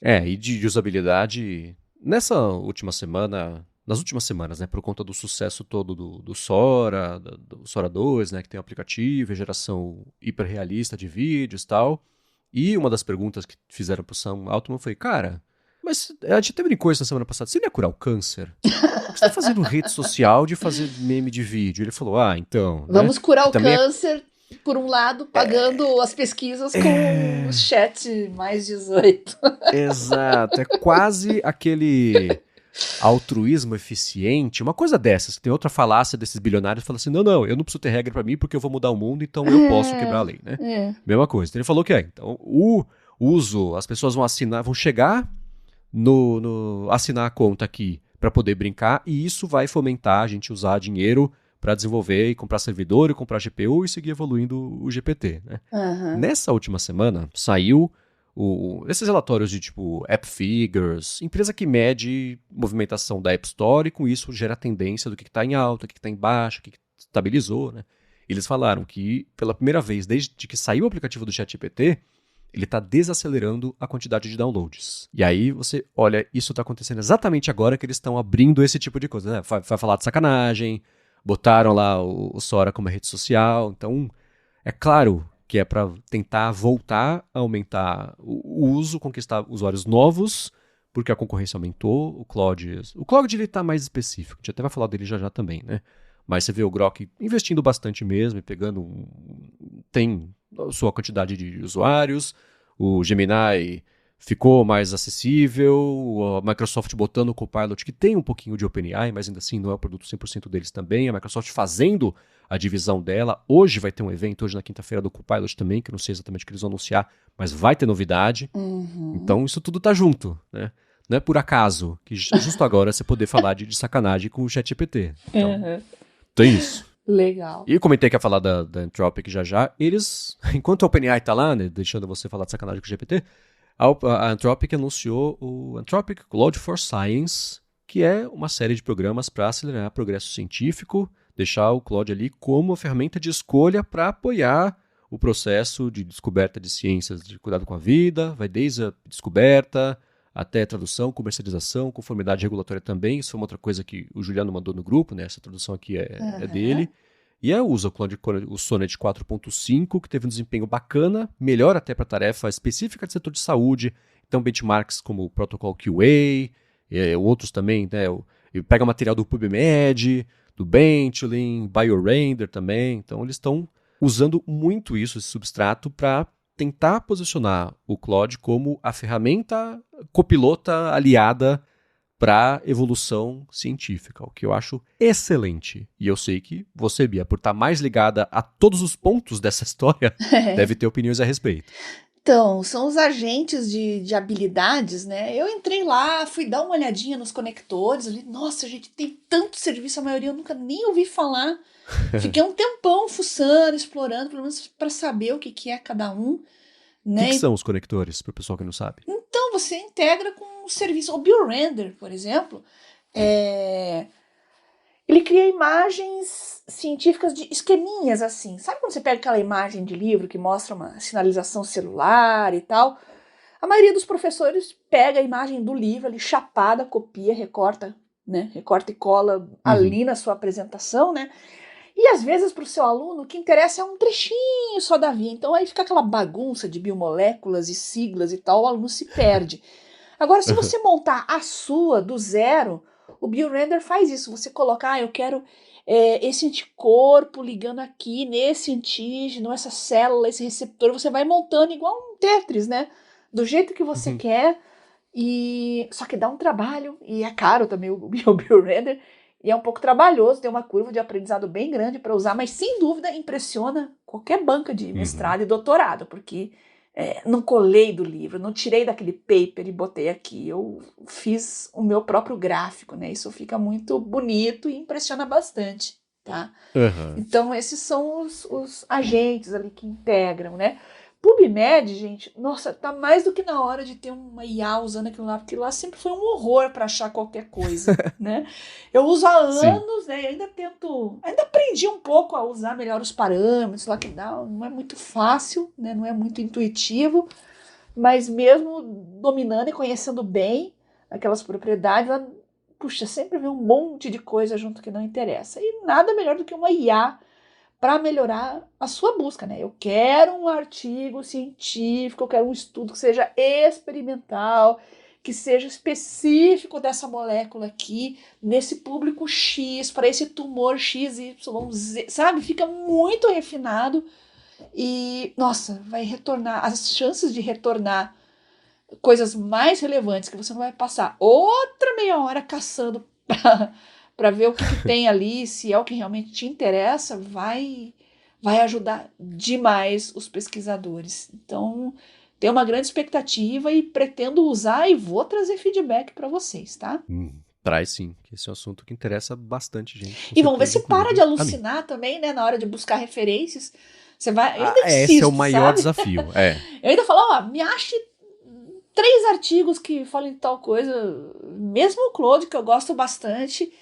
E de usabilidade, nas últimas semanas, né, por conta do sucesso todo do Sora, do Sora 2, né, que tem o aplicativo, a geração hiperrealista de vídeos e tal. E uma das perguntas que fizeram pro Sam Altman foi, cara, mas a gente até brincou isso na semana passada, você não ia curar o câncer? O que você tá fazendo rede social de fazer meme de vídeo? Ele falou, então, né, Vamos curar que o também câncer, por um lado, pagando as pesquisas com o chat mais 18. Exato, é quase aquele altruísmo eficiente, uma coisa dessas. Tem outra falácia desses bilionários que fala assim: não, eu não preciso ter regra pra mim porque eu vou mudar o mundo, então eu posso quebrar a lei, né? Mesma coisa. Então ele falou que então o uso, as pessoas vão chegar no assinar a conta aqui pra poder brincar e isso vai fomentar a gente usar dinheiro pra desenvolver e comprar servidor e comprar GPU e seguir evoluindo o GPT, né? Nessa última semana saiu esses relatórios de tipo App Figures, empresa que mede movimentação da App Store e com isso gera tendência do que está em alta, o que está em baixo, o que estabilizou, né? Eles falaram que pela primeira vez desde que saiu o aplicativo do ChatGPT, ele está desacelerando a quantidade de downloads. E aí você olha, isso está acontecendo exatamente agora que eles estão abrindo esse tipo de coisa, né? Vai falar de sacanagem, botaram lá o Sora como rede social, então é claro que é para tentar voltar a aumentar o uso, conquistar usuários novos, porque a concorrência aumentou. O Claude ele tá mais específico, a gente até vai falar dele já também, né? Mas você vê o Grok investindo bastante mesmo e pegando. Tem a sua quantidade de usuários. O Gemini ficou mais acessível. A Microsoft botando o Copilot, que tem um pouquinho de OpenAI, mas ainda assim não é o produto 100% deles também. A Microsoft fazendo a divisão dela. Hoje vai ter um evento, hoje na quinta-feira, do Copilot também, que eu não sei exatamente o que eles vão anunciar, mas vai ter novidade. Então isso tudo tá junto, né? Não é por acaso que justo agora você poder falar de sacanagem com o ChatGPT. Então, tem isso. Legal. E eu comentei que ia falar da Anthropic já. Eles, enquanto a OpenAI tá lá, né, deixando você falar de sacanagem com o GPT, a Anthropic anunciou o Anthropic Claude for Science, que é uma série de programas para acelerar o progresso científico, deixar o Claude ali como ferramenta de escolha para apoiar o processo de descoberta de ciências de cuidado com a vida, vai desde a descoberta até tradução, comercialização, conformidade regulatória também. Isso foi uma outra coisa que o Juliano mandou no grupo, né? Essa tradução aqui é dele. E usa o Sonnet 4.5, que teve um desempenho bacana, melhor até para tarefa específica de setor de saúde. Então, benchmarks como o Protocol QA, outros também, né? Pega material do PubMed, do Bentley, BioRender também. Então, eles estão usando muito esse substrato para tentar posicionar o Claude como a ferramenta copilota aliada para evolução científica, o que eu acho excelente. E eu sei que você, Bia, por estar mais ligada a todos os pontos dessa história, deve ter opiniões a respeito. Então, são os agentes de habilidades, né? Eu entrei lá, fui dar uma olhadinha nos conectores, ali, nossa, gente, tem tanto serviço, a maioria eu nunca nem ouvi falar. Fiquei um tempão fuçando, explorando, pelo menos para saber o que é cada um. Né? O que são os conectores, para o pessoal que não sabe? Então, você integra com o serviço. O BioRender, por exemplo, ele cria imagens científicas de esqueminhas, assim. Sabe quando você pega aquela imagem de livro que mostra uma sinalização celular e tal? A maioria dos professores pega a imagem do livro ali, chapada, copia, recorta, né? Recorta e cola ali na sua apresentação, né? E às vezes para o seu aluno o que interessa é um trechinho só da via. Então aí fica aquela bagunça de biomoléculas e siglas e tal, o aluno se perde. Agora, se você montar a sua do zero, o BioRender faz isso. Você coloca, eu quero esse anticorpo ligando aqui nesse antígeno, essa célula, esse receptor. Você vai montando igual um Tetris, né? Do jeito que você quer. Só que dá um trabalho e é caro também o BioRender. E é um pouco trabalhoso, tem uma curva de aprendizado bem grande para usar, mas sem dúvida impressiona qualquer banca de mestrado e doutorado, porque não colei do livro, não tirei daquele paper e botei aqui. Eu fiz o meu próprio gráfico, né? Isso fica muito bonito e impressiona bastante, tá? Então, esses são os agentes ali que integram, né? PubMed, gente, nossa, tá mais do que na hora de ter uma IA usando aquilo lá, porque lá sempre foi um horror para achar qualquer coisa, né? Eu uso há anos, né? E ainda aprendi um pouco a usar melhor os parâmetros lá que dá, não é muito fácil, né? Não é muito intuitivo, mas mesmo dominando e conhecendo bem aquelas propriedades, puxa, sempre vem um monte de coisa junto que não interessa. E nada melhor do que uma IA para melhorar a sua busca, né? Eu quero um artigo científico, eu quero um estudo que seja experimental, que seja específico dessa molécula aqui, nesse público X, para esse tumor XYZ, sabe? Fica muito refinado e, nossa, vai retornar, as chances de retornar coisas mais relevantes que você não vai passar outra meia hora caçando para ver o que tem ali, se é o que realmente te interessa, vai ajudar demais os pesquisadores. Então, tenho uma grande expectativa e pretendo usar e vou trazer feedback para vocês, tá? Traz sim, que esse é um assunto que interessa bastante gente. E vamos ver se para de alucinar também, né, na hora de buscar referências. Você vai, eu ainda insisto, esse é o maior sabe? desafio, Eu ainda falo, ó, me ache 3 artigos que falem de tal coisa, mesmo o Claude, que eu gosto bastante.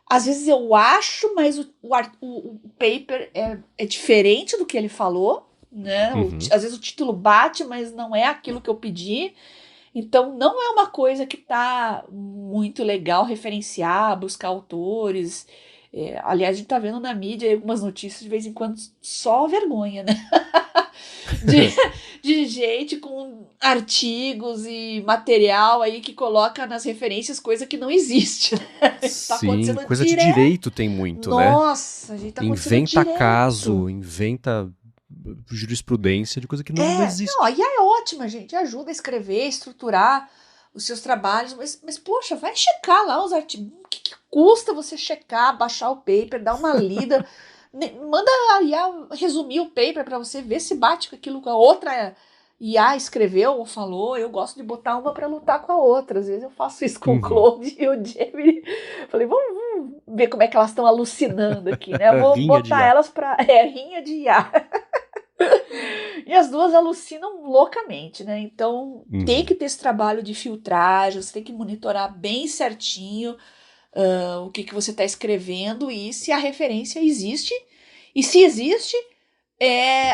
Às vezes eu acho, mas o paper é diferente do que ele falou, né? Às vezes o título bate, mas não é aquilo que eu pedi. Então não é uma coisa que tá muito legal referenciar, buscar autores. Aliás, a gente tá vendo na mídia algumas notícias de vez em quando, só vergonha, né? de gente com artigos e material aí que coloca nas referências coisa que não existe. Né? Tá acontecendo coisa direto. De direito tem muito, Nossa, né? A gente tá inventa caso, inventa jurisprudência de coisa que não existe. Não, a IA é ótima, gente. Ajuda a escrever, estruturar os seus trabalhos, mas poxa, vai checar lá os artigos. O que custa você checar, baixar o paper, dar uma lida? Manda a IA resumir o paper para você ver se bate com aquilo que a outra IA escreveu ou falou. Eu gosto de botar uma para lutar com a outra. Às vezes eu faço isso com o Claude e o Gemini. Falei, vamos ver como é que elas estão alucinando aqui, né? Eu vou botar elas para rinha de IA. E as duas alucinam loucamente, né? Então tem que ter esse trabalho de filtragem, você tem que monitorar bem certinho o que você está escrevendo e se a referência existe. E se existe,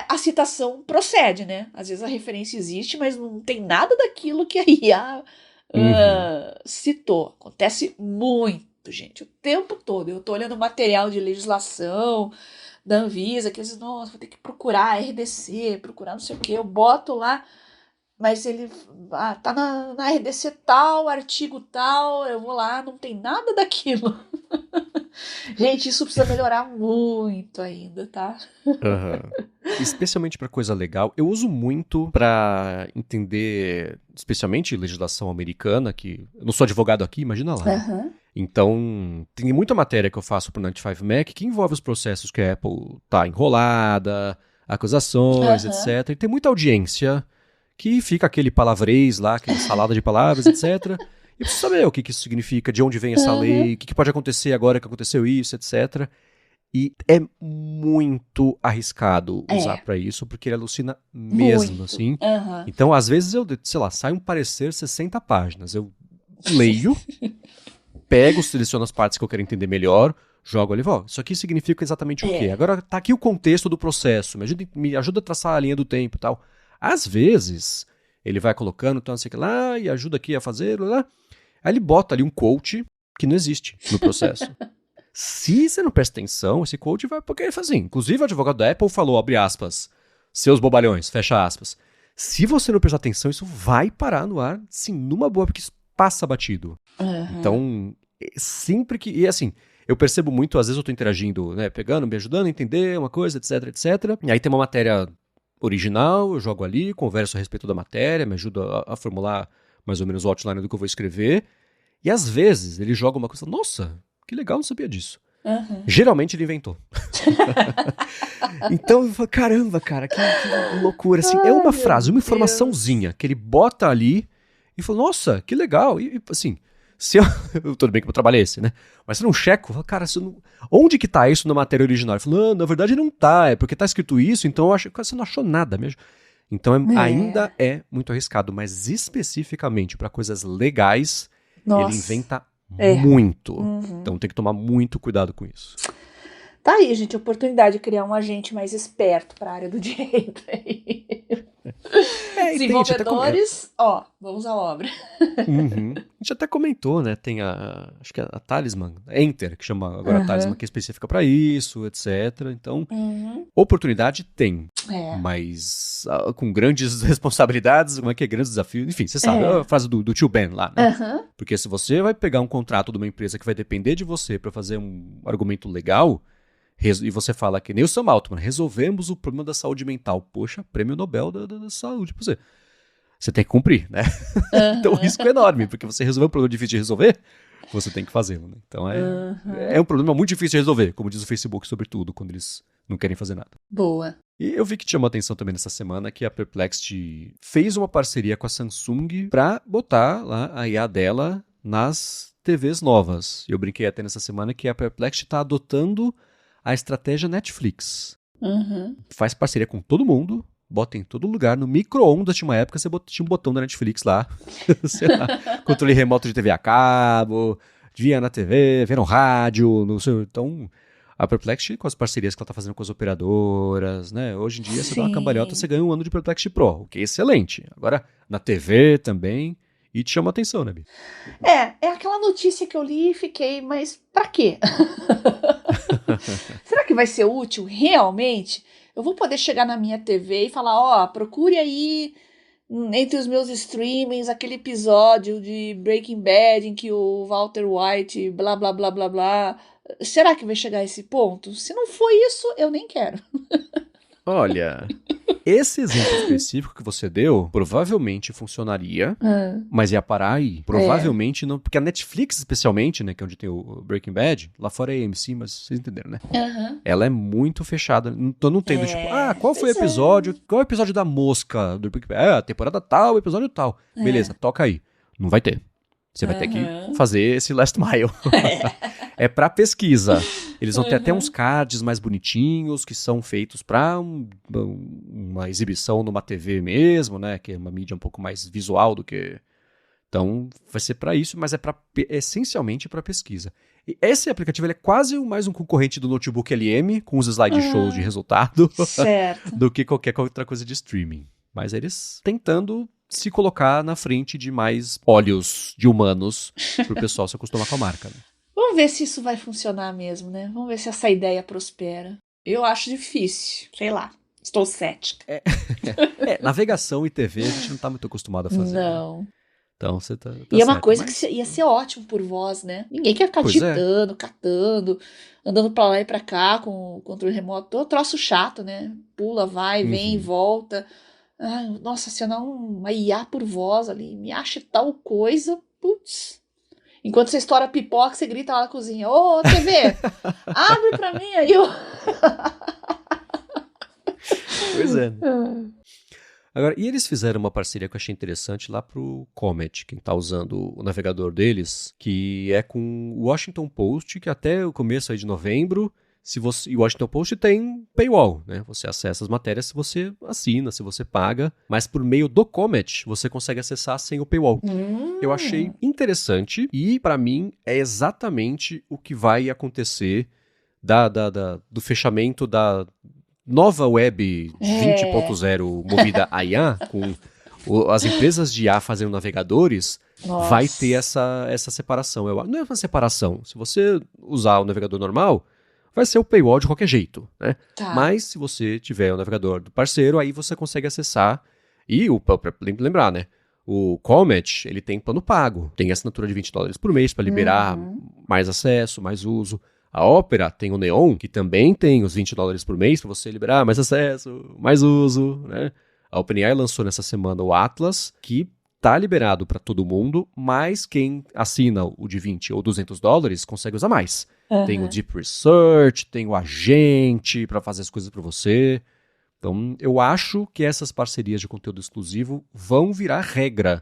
a citação procede, né? Às vezes a referência existe, mas não tem nada daquilo que a IA citou. Acontece muito, gente, o tempo todo. Eu estou olhando material de legislação da Anvisa, que às vezes, nossa, vou ter que procurar RDC, procurar não sei o que, eu boto lá, mas ele tá na RDC tal, artigo tal, eu vou lá, não tem nada daquilo. Gente, isso precisa melhorar muito ainda, tá? Especialmente para coisa legal, eu uso muito para entender, especialmente legislação americana, que eu não sou advogado aqui, imagina lá. Então, tem muita matéria que eu faço pro 95Mac que envolve os processos que a Apple tá enrolada, acusações, etc. E tem muita audiência que fica aquele palavrês lá, aquela salada de palavras, etc. E preciso saber o que isso significa, de onde vem essa lei, o que pode acontecer agora que aconteceu isso, etc. E é muito arriscado usar para isso, porque ele alucina mesmo, muito. Assim. Então, às vezes, eu, sei lá, sai um parecer 60 páginas. Eu leio, pego, seleciono as partes que eu quero entender melhor, jogo ali, isso aqui significa exatamente o quê? Agora tá aqui o contexto do processo, me ajuda a traçar a linha do tempo e tal. Às vezes, ele vai colocando, então, assim, lá, e ajuda aqui a fazer, lá. Aí ele bota ali um quote que não existe no processo. Se você não presta atenção, esse quote vai... Porque ele faz assim, inclusive o advogado da Apple falou, abre aspas, seus bobalhões, fecha aspas. Se você não prestar atenção, isso vai parar no ar, sim, numa boa, porque isso passa batido. Então, sempre que... E assim, eu percebo muito, às vezes eu tô interagindo, né, pegando, me ajudando a entender uma coisa, etc, etc. E aí tem uma matéria original, eu jogo ali, converso a respeito da matéria, me ajuda a formular mais ou menos o outline do que eu vou escrever. E às vezes ele joga uma coisa, nossa, que legal, não sabia disso. Geralmente ele inventou. Então eu falo, caramba, cara, que loucura. Assim, é uma frase, uma informaçãozinha que ele bota ali e fala, nossa, que legal. E assim, se eu tudo bem que eu trabalhei esse, né? Mas se eu não checo, eu falo, cara, onde que tá isso na matéria original? Ele falou, não, na verdade não tá, é porque tá escrito isso, então eu acho que você não achou nada mesmo. Então ainda é muito arriscado, mas especificamente para coisas legais, ele inventa muito. Então tem que tomar muito cuidado com isso. Tá aí, gente, a oportunidade de criar um agente mais esperto para a área do direito. Desenvolvedores, vamos à obra. A gente até comentou, né? Tem acho que a Talisman, Enter, que chama agora a Talisman, que é específica para isso, etc. Então, oportunidade tem, mas com grandes responsabilidades, como é que é, grandes desafios. Enfim, você sabe a frase do tio Ben lá, né? Porque se você vai pegar um contrato de uma empresa que vai depender de você para fazer um argumento legal, e você fala que nem o Sam Altman, resolvemos o problema da saúde mental. Poxa, prêmio Nobel da saúde pra você. Você tem que cumprir, né? Então o risco é enorme, porque você resolveu um problema difícil de resolver, você tem que fazê-lo, né? Então é um problema muito difícil de resolver, como diz o Facebook, sobretudo, quando eles não querem fazer nada. Boa. E eu vi que chamou atenção também nessa semana que a Perplexity fez uma parceria com a Samsung pra botar lá a IA dela nas TVs novas. Eu brinquei até nessa semana que a Perplexity tá adotando a estratégia Netflix. Faz parceria com todo mundo, bota em todo lugar. No micro-ondas tinha uma época, você tinha um botão da Netflix lá. Sei lá, controle remoto de TV a cabo, via na TV, via no rádio, no seu... Então, a Perplexity, com as parcerias que ela tá fazendo com as operadoras, né? Hoje em dia, você dá uma cambalhota, você ganha um ano de Perplexity Pro, o que é excelente. Agora, na TV também... E te chama atenção, né, Bi? É aquela notícia que eu li e fiquei, mas pra quê? Será que vai ser útil realmente? Eu vou poder chegar na minha TV e falar, procure aí entre os meus streamings aquele episódio de Breaking Bad em que o Walter White blá blá blá blá blá. Será que vai chegar a esse ponto? Se não for isso, eu nem quero. Olha, esse exemplo específico que você deu provavelmente funcionaria, mas ia parar aí. Provavelmente não, porque a Netflix especialmente, né, que é onde tem o Breaking Bad, lá fora é AMC, mas vocês entenderam, né? Ela é muito fechada, então não tem do tipo, qual foi o episódio, qual é o episódio da mosca do Breaking Bad? A temporada tal, episódio tal. Beleza, toca aí. Não vai ter. Você vai ter que fazer esse last mile. É pra pesquisa. Eles vão ter até uns cards mais bonitinhos que são feitos pra uma exibição numa TV mesmo, né? Que é uma mídia um pouco mais visual do que... Então, vai ser pra isso, mas é essencialmente pra pesquisa. E esse aplicativo ele é quase mais um concorrente do notebook LM, com os slideshows de resultado, do que qualquer outra coisa de streaming. Mas eles tentando se colocar na frente de mais olhos de humanos pro pessoal se acostumar com a marca. Né? Vamos ver se isso vai funcionar mesmo, né? Vamos ver se essa ideia prospera. Eu acho difícil, sei lá, estou cética. Navegação e TV a gente não tá muito acostumado a fazer. Não. Né? Então você tá e é uma coisa que ia ser ótimo por voz, né? Ninguém quer ficar digitando, catando, andando pra lá e pra cá com o controle remoto. É um troço chato, né? Pula, vai, vem, volta. Ai, nossa, se eu não uma IA por voz ali, me acha tal coisa, putz. Enquanto você estoura pipoca, você grita lá na cozinha, ô TV, abre pra mim aí. Pois é. Né? Agora, e eles fizeram uma parceria que eu achei interessante lá pro Comet, quem tá usando o navegador deles, que é com o Washington Post, que até o começo aí de novembro, e o Washington Post tem paywall, né? Você acessa as matérias se você assina, se você paga, mas por meio do Comet você consegue acessar sem o paywall. Eu achei interessante e pra mim é exatamente o que vai acontecer do fechamento da nova web 20.0 movida a IA, com as empresas de IA fazendo navegadores. Vai ter essa separação. Não é uma separação. Se você usar o navegador normal, vai ser o paywall de qualquer jeito, né? Tá. Mas se você tiver o navegador do parceiro, aí você consegue acessar. E, pra lembrar, né? O Comet, ele tem plano pago. Tem assinatura de $20 por mês para liberar mais acesso, mais uso. A Opera tem o Neon, que também tem os $20 por mês para você liberar mais acesso, mais uso, né? A OpenAI lançou nessa semana o Atlas, que tá liberado para todo mundo, mas quem assina o de $20 ou $200 consegue usar mais. Tem o Deep Research, tem o agente para fazer as coisas para você. Então, eu acho que essas parcerias de conteúdo exclusivo vão virar regra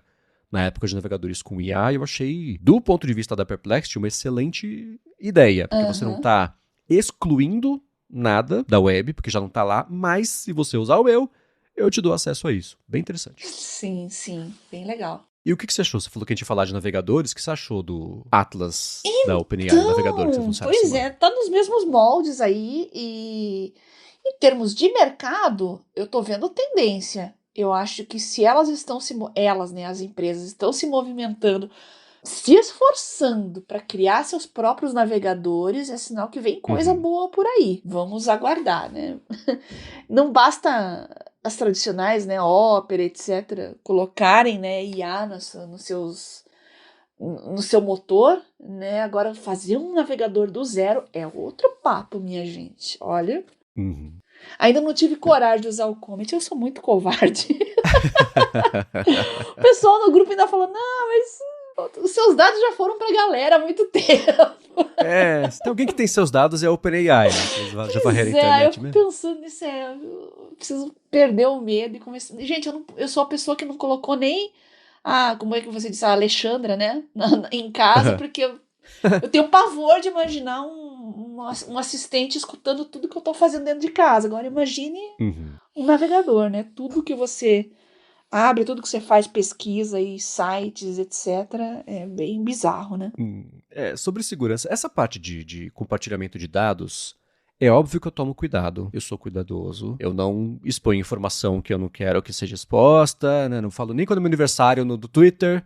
na época de navegadores com IA. Eu achei, do ponto de vista da Perplexity, uma excelente ideia, porque você não está excluindo nada da web, porque já não está lá, mas se você usar o meu, eu te dou acesso a isso. Bem interessante. Sim, bem legal. E o que você achou? Você falou que a gente ia falar de navegadores. O que você achou do Atlas da OpenAI, o navegador que vocês anunciaram essa semana? Tá nos mesmos moldes aí e em termos de mercado, eu tô vendo tendência. Eu acho que se elas estão né, as empresas estão se movimentando, se esforçando para criar seus próprios navegadores, é sinal que vem coisa boa por aí. Vamos aguardar, né? Não basta as tradicionais, né, Opera, etc., colocarem, né, IA no seu motor, né? Agora fazer um navegador do zero é outro papo, minha gente. Olha, ainda não tive coragem de usar o Comet, eu sou muito covarde. O pessoal no grupo ainda falou, não, mas os seus dados já foram pra galera há muito tempo. Se tem alguém que tem seus dados é a OpenAI, né? Eles já varreram a internet eu fico mesmo. pensando nisso, eu preciso perder o medo e começar. Gente, eu sou a pessoa que não colocou nem como é que você disse, a Alexandra, né, em casa, porque eu tenho pavor de imaginar um assistente escutando tudo que eu tô fazendo dentro de casa. Agora imagine um navegador, né, tudo que você abre, tudo que você faz, pesquisa e sites, etc. É bem bizarro, né? Sobre segurança, essa parte de compartilhamento de dados, é óbvio que eu tomo cuidado, eu sou cuidadoso, eu não exponho informação que eu não quero que seja exposta, né? Não falo nem quando é meu aniversário do Twitter,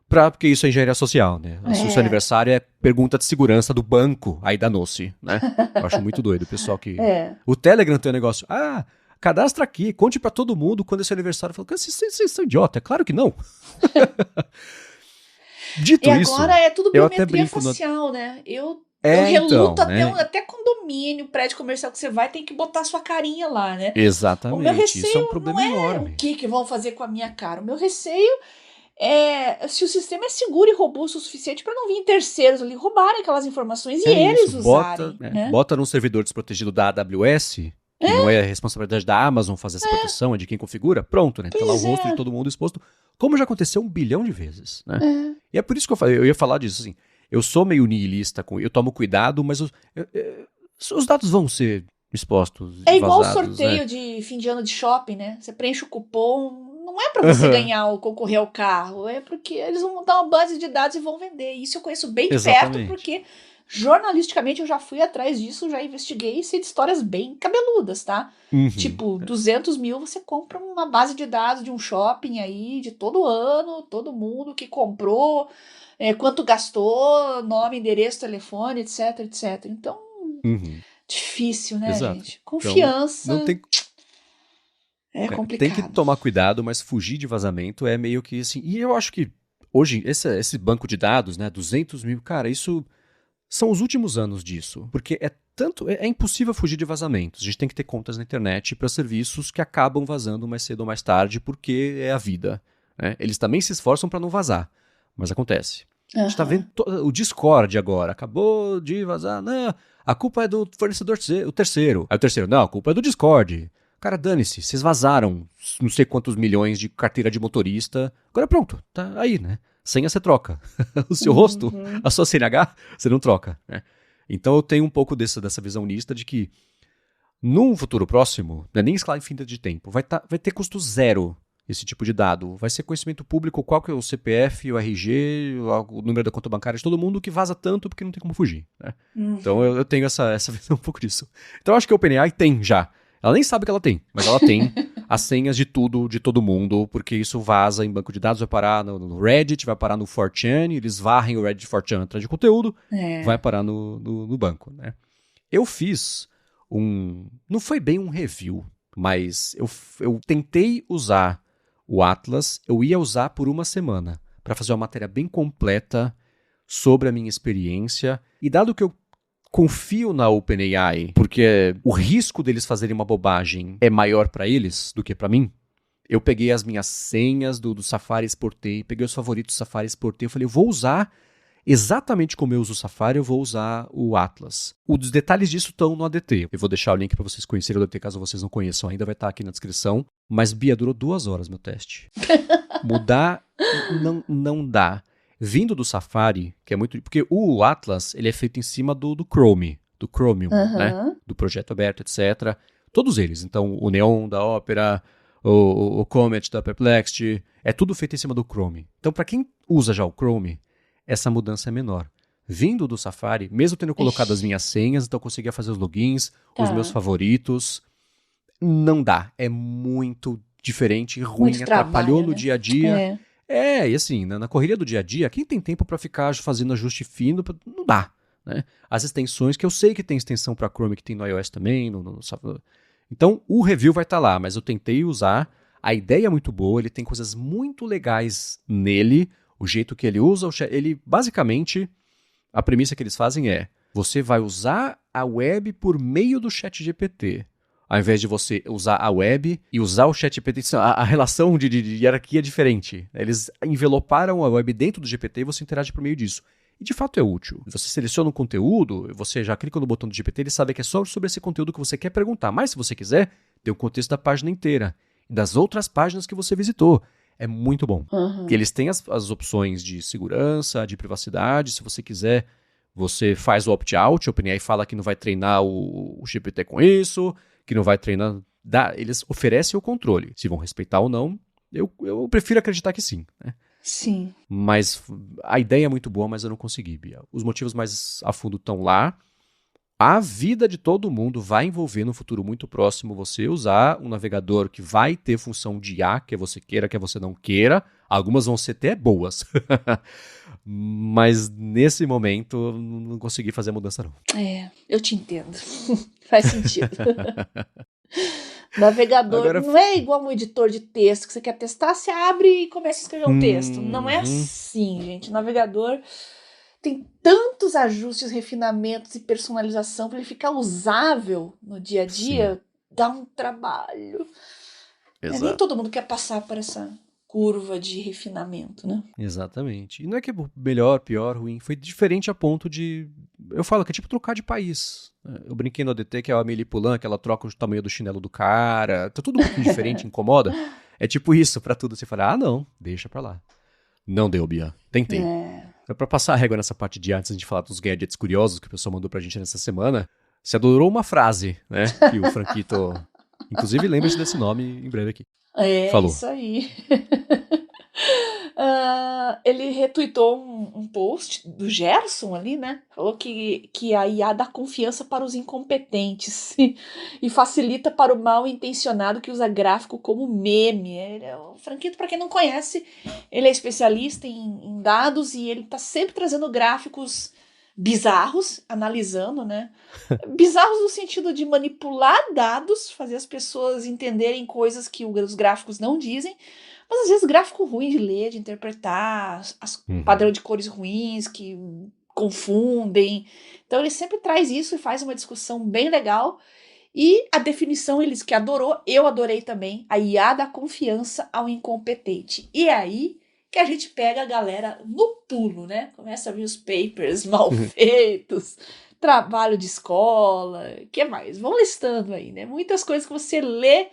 porque isso é engenharia social, né? Se o seu aniversário é pergunta de segurança do banco, aí danou-se, né? Eu acho muito doido o pessoal que... O Telegram tem um negócio, cadastra aqui, conte pra todo mundo quando é seu aniversário. Eu falo, vocês são idiota, é claro que não. Dito isso... E agora é tudo biometria facial, né? Eu reluto até condomínio, prédio comercial que você vai, tem que botar sua carinha lá, né? Exatamente. O meu receio isso é um problema enorme. O que vão fazer com a minha cara? O meu receio é se o sistema é seguro e robusto o suficiente para não vir terceiros ali roubarem aquelas informações e eles usarem. Né? Bota num servidor desprotegido da AWS, que não é a responsabilidade da Amazon fazer essa proteção, é de quem configura, pronto, né? Tá lá o rosto de todo mundo exposto, como já aconteceu 1 bilhão de vezes, né? E é por isso que eu ia falar disso, assim. Eu sou meio nihilista, eu tomo cuidado, mas os dados vão ser expostos. É igual vazados, o sorteio, né? De fim de ano de shopping, né? Você preenche o cupom, não é para você ganhar ou concorrer ao carro, é porque eles vão montar uma base de dados e vão vender. Isso eu conheço bem de perto, porque jornalisticamente eu já fui atrás disso, já investiguei e sei de histórias bem cabeludas, tá? Tipo, 200 mil você compra uma base de dados de um shopping aí, de todo ano, todo mundo que comprou, quanto gastou, nome, endereço, telefone, etc, etc. Então, difícil, né, gente? Confiança então, não tem... é complicado. Tem que tomar cuidado, mas fugir de vazamento é meio que assim... E eu acho que hoje, esse banco de dados, né, 200 mil, cara, isso... São os últimos anos disso, porque é impossível fugir de vazamentos. A gente tem que ter contas na internet para serviços que acabam vazando mais cedo ou mais tarde, porque é a vida. Né? Eles também se esforçam para não vazar, mas acontece. A gente está vendo o Discord agora, acabou de vazar, não, a culpa é do fornecedor o terceiro. Aí o terceiro, não, a culpa é do Discord. Cara, dane-se, vocês vazaram não sei quantos milhões de carteira de motorista, agora pronto, tá aí, né? Senha você troca. O seu rosto, a sua CNH, você não troca. Né? Então eu tenho um pouco dessa visão honesta de que num futuro próximo, não é nem escala infinita de tempo, vai ter custo zero esse tipo de dado. Vai ser conhecimento público qual que é o CPF, o RG, o número da conta bancária de todo mundo que vaza tanto porque não tem como fugir. Né? Então eu tenho essa visão um pouco disso. Então eu acho que a OpenAI tem já. Ela nem sabe que ela tem, mas ela tem as senhas de tudo, de todo mundo, porque isso vaza em banco de dados, vai parar no Reddit, vai parar no 4chan, eles varrem o Reddit 4chan atrás de conteúdo, vai parar no banco. Né? Eu fiz não foi bem um review, mas eu tentei usar o Atlas, eu ia usar por uma semana, para fazer uma matéria bem completa sobre a minha experiência, e dado que eu confio na OpenAI, porque o risco deles fazerem uma bobagem é maior para eles do que para mim. Eu peguei as minhas senhas do Safari, exportei, peguei os favoritos do Safari, exportei, eu falei, eu vou usar exatamente como eu uso o Safari, eu vou usar o Atlas. Os detalhes disso estão no ADT. Eu vou deixar o link para vocês conhecerem o ADT, caso vocês não conheçam ainda, vai estar aqui na descrição. Mas, Bia, durou 2 horas meu teste. Mudar não dá. Vindo do Safari, que é muito... Porque o Atlas, ele é feito em cima do Chrome, do Chromium, né? Do projeto aberto, etc. Todos eles. Então, o Neon da Opera, o Comet da Perplexity, é tudo feito em cima do Chrome. Então, para quem usa já o Chrome, essa mudança é menor. Vindo do Safari, mesmo tendo colocado as minhas senhas, então eu conseguia fazer os logins, os meus favoritos. Não dá. É muito diferente, ruim, Muito atrapalhou trabalho, no né? dia a dia. E assim, na correria do dia a dia, quem tem tempo para ficar fazendo ajuste fino, não dá. Né? As extensões, que eu sei que tem extensão para Chrome, que tem no iOS também. Então, o review vai estar lá, mas eu tentei usar. A ideia é muito boa, ele tem coisas muito legais nele. O jeito que ele usa, ele basicamente, a premissa que eles fazem é, você vai usar a web por meio do ChatGPT. Ao invés de você usar a web e usar o ChatGPT, a relação de hierarquia é diferente. Eles enveloparam a web dentro do GPT e você interage por meio disso. E de fato é útil. Você seleciona um conteúdo, você já clica no botão do GPT, ele sabe que é só sobre esse conteúdo que você quer perguntar. Mas se você quiser, tem o contexto da página inteira e das outras páginas que você visitou. É muito bom. E eles têm as opções de segurança, de privacidade. Se você quiser, você faz o opt-out. O OpenAI fala que não vai treinar o GPT com isso, que não vai treinar. Eles oferecem o controle. Se vão respeitar ou não, eu prefiro acreditar que sim. Né? Sim. Mas a ideia é muito boa, mas eu não consegui, Bia. Os motivos mais a fundo estão lá. A vida de todo mundo vai envolver no futuro muito próximo você usar um navegador que vai ter função de IA, quer você queira, quer você não queira. Algumas vão ser até boas. Mas nesse momento não consegui fazer a mudança não. Eu te entendo. Faz sentido. Navegador agora, não é igual um editor de texto que você quer testar, você abre e começa a escrever um texto. Não é assim, gente. O navegador tem tantos ajustes, refinamentos e personalização para ele ficar usável no dia a dia. Sim. Dá um trabalho. Nem todo mundo quer passar por essa curva de refinamento, né? Exatamente. E não é que é melhor, pior, ruim. Foi diferente a ponto de... Eu falo que é tipo trocar de país. Eu brinquei no ADT que é a Amélie Poulain, que ela troca o tamanho do chinelo do cara. Tá tudo um pouquinho diferente, incomoda. É tipo isso, pra tudo. Você fala, não, deixa pra lá. Não deu, Bia. Tentei. Pra passar a régua nessa parte de antes de falar dos gadgets curiosos que o pessoal mandou pra gente nessa semana, você adorou uma frase, né? Que o Franquito... Inclusive, lembre-se desse nome em breve aqui. Falou. Isso aí. Ele retweetou um post do Gerson ali, né? Falou que a IA dá confiança para os incompetentes e facilita para o mal intencionado que usa gráfico como meme. O Franquito, para quem não conhece, ele é especialista em dados e ele tá sempre trazendo gráficos bizarros, analisando, né? Bizarros no sentido de manipular dados, fazer as pessoas entenderem coisas que os gráficos não dizem, mas às vezes gráfico ruim de ler, de interpretar, padrão de cores ruins que confundem. Então ele sempre traz isso e faz uma discussão bem legal. E a definição eles que adorou, eu adorei também, a IA dá confiança ao incompetente. E aí que a gente pega a galera no pulo, né? Começa a ver os papers mal feitos, trabalho de escola, o que mais? Vão listando aí, né? Muitas coisas que você lê.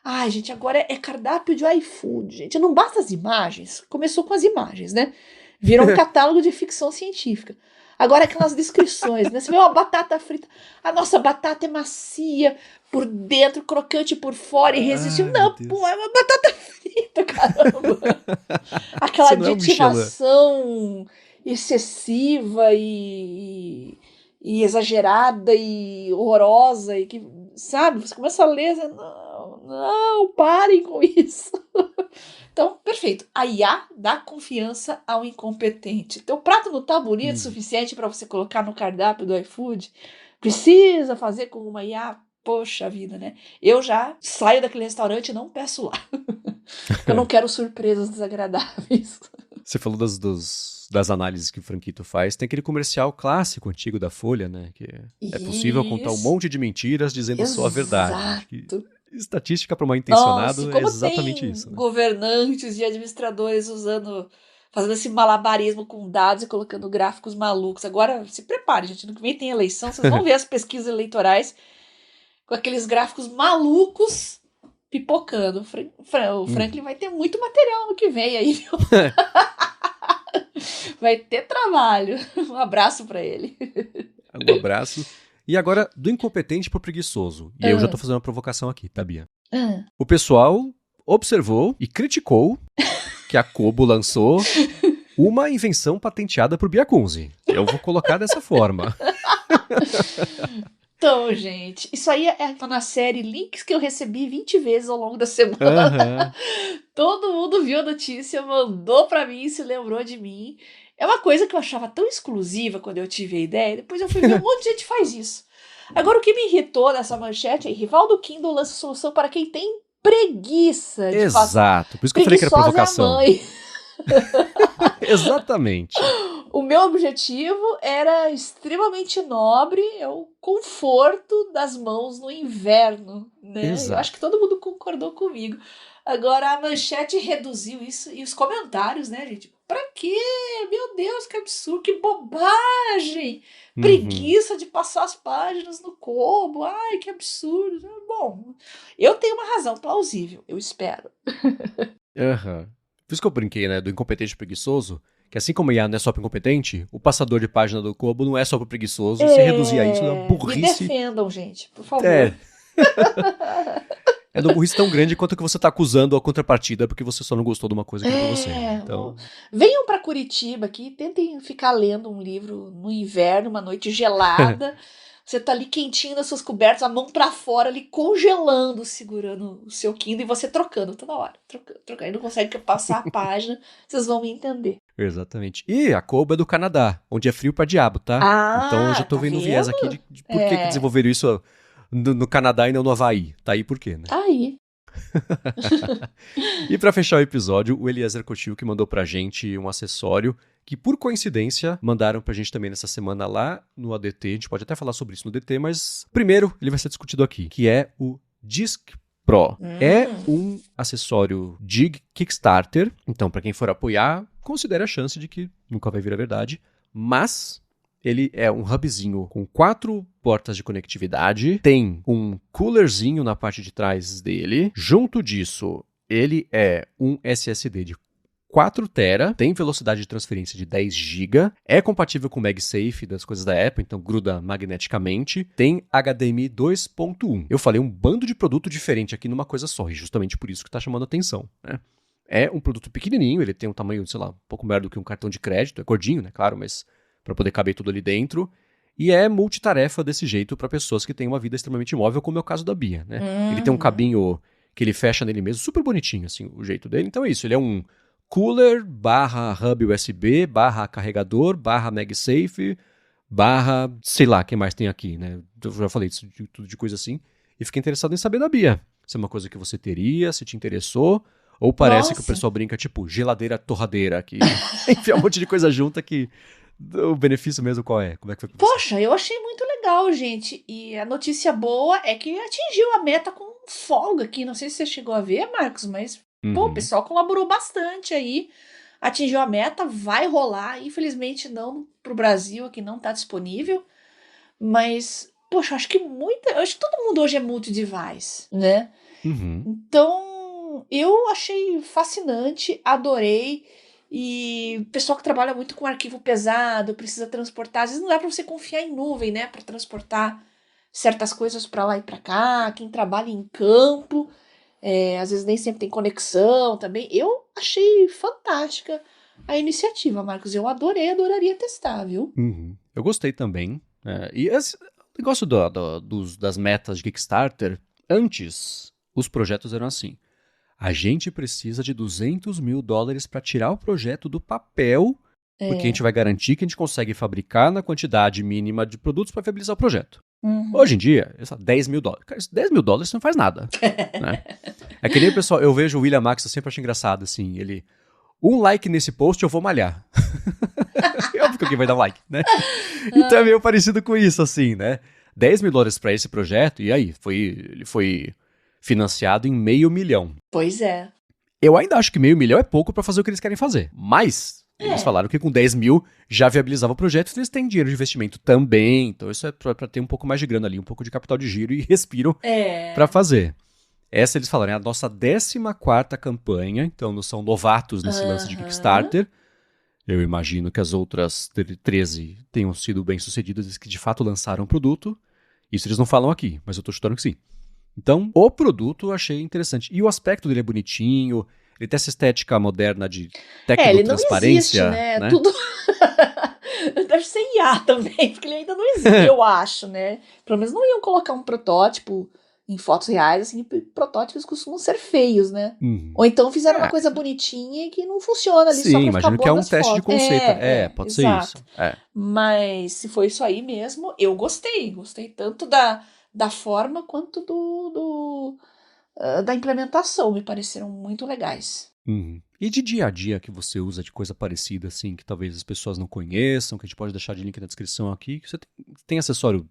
Ai, gente, agora é cardápio de iFood, gente. Não basta as imagens. Começou com as imagens, né? Virou um catálogo de ficção científica. Agora aquelas descrições, né? Você vê uma batata frita. A nossa batata é macia por dentro, crocante por fora e resistível. Não, pô, é uma batata frita, caramba. Aquela aditivação excessiva e exagerada e horrorosa e que, sabe, você começa a ler, não, parem com isso. Então, perfeito. A IA dá confiança ao incompetente. Teu prato não tá bonito o suficiente para você colocar no cardápio do iFood? Precisa fazer com uma IA? Poxa vida, né? Eu já saio daquele restaurante e não peço lá. Eu não quero surpresas desagradáveis. Você falou das análises que o Franquito faz. Tem aquele comercial clássico antigo da Folha, né? Que é possível contar um monte de mentiras dizendo só a verdade. Estatística para o mal intencionado é exatamente isso. Né? Governantes e administradores fazendo esse malabarismo com dados e colocando gráficos malucos. Agora, se prepare, gente. No que vem tem eleição, vocês vão ver as pesquisas eleitorais com aqueles gráficos malucos pipocando. O Franklin vai ter muito material no que vem aí, viu? Vai ter trabalho. Um abraço para ele. Um abraço. E agora, do incompetente pro preguiçoso. E eu já tô fazendo uma provocação aqui, tá, Bia? O pessoal observou e criticou que a Kobo lançou uma invenção patenteada por Byakunsei. Eu vou colocar dessa forma. Então, gente, isso aí tá na série Links que eu recebi 20 vezes ao longo da semana. Todo mundo viu a notícia, mandou pra mim, se lembrou de mim. É uma coisa que eu achava tão exclusiva quando eu tive a ideia. Depois eu fui ver um monte de gente faz isso. Agora, o que me irritou nessa manchete é Rivaldo Kindle lança solução para quem tem preguiça de fazer. Exato, por isso que eu falei que era provocação. É a mãe. Exatamente. O meu objetivo era extremamente nobre, é o conforto das mãos no inverno, né? Exato. Eu acho que todo mundo concordou comigo. Agora a manchete reduziu isso e os comentários, né, gente? Pra quê? Meu Deus, que absurdo, que bobagem! Preguiça de passar as páginas no Kobo, ai, que absurdo. Bom, eu tenho uma razão plausível, eu espero. Por isso que eu brinquei, né, do incompetente preguiçoso, que assim como o IA não é só pro incompetente, o passador de página do Kobo não é só pro preguiçoso, se reduzir a isso, é uma burrice. Me defendam, gente, por favor. É uma burrice tão grande quanto que você tá acusando a contrapartida porque você só não gostou de uma coisa que é pra você. Então... Venham pra Curitiba aqui, tentem ficar lendo um livro no inverno, uma noite gelada. Você tá ali quentinho nas suas cobertas, a mão pra fora, ali congelando, segurando o seu Kindle e você trocando toda hora. Trocando. Aí não consegue passar a página, vocês vão me entender. Exatamente. E a Kobo é do Canadá, onde é frio pra diabo, tá? Então eu já tô vendo um viés aqui de por que desenvolveram isso no Canadá e não no Havaí. Tá aí por quê, né? Aí. E pra fechar o episódio, o Eliezer Coutinho que mandou pra gente um acessório que, por coincidência, mandaram pra gente também nessa semana lá no ADT. A gente pode até falar sobre isso no DT, mas primeiro ele vai ser discutido aqui, que é o Disc Pro. É um acessório de Kickstarter, então pra quem for apoiar, considere a chance de que nunca vai vir a verdade, mas... ele é um hubzinho com 4 portas de conectividade, tem um coolerzinho na parte de trás dele. Junto disso, ele é um SSD de 4 TB, tem velocidade de transferência de 10 GB, é compatível com o MagSafe das coisas da Apple, então gruda magneticamente, tem HDMI 2.1. Eu falei um bando de produto diferente aqui numa coisa só, e justamente por isso que está chamando a atenção, né? É um produto pequenininho, ele tem um tamanho, sei lá, um pouco maior do que um cartão de crédito, é gordinho, né, claro, mas... para poder caber tudo ali dentro, e é multitarefa desse jeito para pessoas que têm uma vida extremamente móvel, como é o caso da Bia, né? Ele tem um cabinho que ele fecha nele mesmo, super bonitinho, assim, o jeito dele. Então é isso, ele é um cooler, /hub USB, /carregador, /MagSafe, sei lá, o que mais tem aqui, né? Eu já falei tudo de coisa assim, e fiquei interessado em saber da Bia. Se é uma coisa que você teria, se te interessou, ou parece que o pessoal brinca, tipo, geladeira torradeira, que enfia um monte de coisa junta que... o benefício mesmo qual é? Como é que foi? Poxa, eu achei muito legal, gente. E a notícia boa é que atingiu a meta com folga aqui. Não sei se você chegou a ver, Marcos, mas pô, o pessoal colaborou bastante aí. Atingiu a meta, vai rolar. Infelizmente não pro Brasil, aqui não tá disponível. Mas, poxa, acho que todo mundo hoje é multi-device, né? Então, eu achei fascinante, adorei. E o pessoal que trabalha muito com arquivo pesado, precisa transportar, às vezes não dá para você confiar em nuvem, né, para transportar certas coisas para lá e para cá. Quem trabalha em campo, às vezes nem sempre tem conexão também. Eu achei fantástica a iniciativa, Marcos. Eu adoraria testar, viu? Eu gostei também. E esse negócio das metas de Kickstarter, antes os projetos eram assim. A gente precisa de $200 mil para tirar o projeto do papel, porque a gente vai garantir que a gente consegue fabricar na quantidade mínima de produtos para viabilizar o projeto. Hoje em dia, $10 mil. Cara, $10 mil não faz nada. Né? É que nem o pessoal, eu vejo o William Max, eu sempre acho engraçado, assim, ele... um like nesse post eu vou malhar. É óbvio que alguém vai dar like, né? Então é meio parecido com isso, assim, né? $10 mil para esse projeto, e aí? Ele foi financiado em $500 mil. Pois é. Eu ainda acho que $500 mil é pouco para fazer o que eles querem fazer. Mas eles falaram que com 10 mil já viabilizava o projeto, então eles têm dinheiro de investimento também. Então isso é para ter um pouco mais de grana ali, um pouco de capital de giro e respiro para fazer. Essa eles falaram, é a nossa 14ª campanha, então não são novatos nesse lance de Kickstarter. Eu imagino que as outras 13 tenham sido bem-sucedidas e que de fato lançaram o produto. Isso eles não falam aqui, mas eu tô chutando que sim. Então, o produto eu achei interessante. E o aspecto dele é bonitinho, ele tem essa estética moderna de Ele não existe, tecnotransparência, né? Tudo deve ser IA também, porque ele ainda não existe, eu acho, né? Pelo menos não iam colocar um protótipo em fotos reais, assim, protótipos costumam ser feios, né? Ou então fizeram uma coisa bonitinha e que não funciona ali, só pra imagino ficar boa que é um nas teste fotos. de conceito. Pode exato. ser isso. Mas se foi isso aí mesmo, eu gostei tanto da forma quanto da implementação, me pareceram muito legais. E de dia a dia que você usa de coisa parecida, assim, que talvez as pessoas não conheçam, que a gente pode deixar de link na descrição aqui, que você tem acessório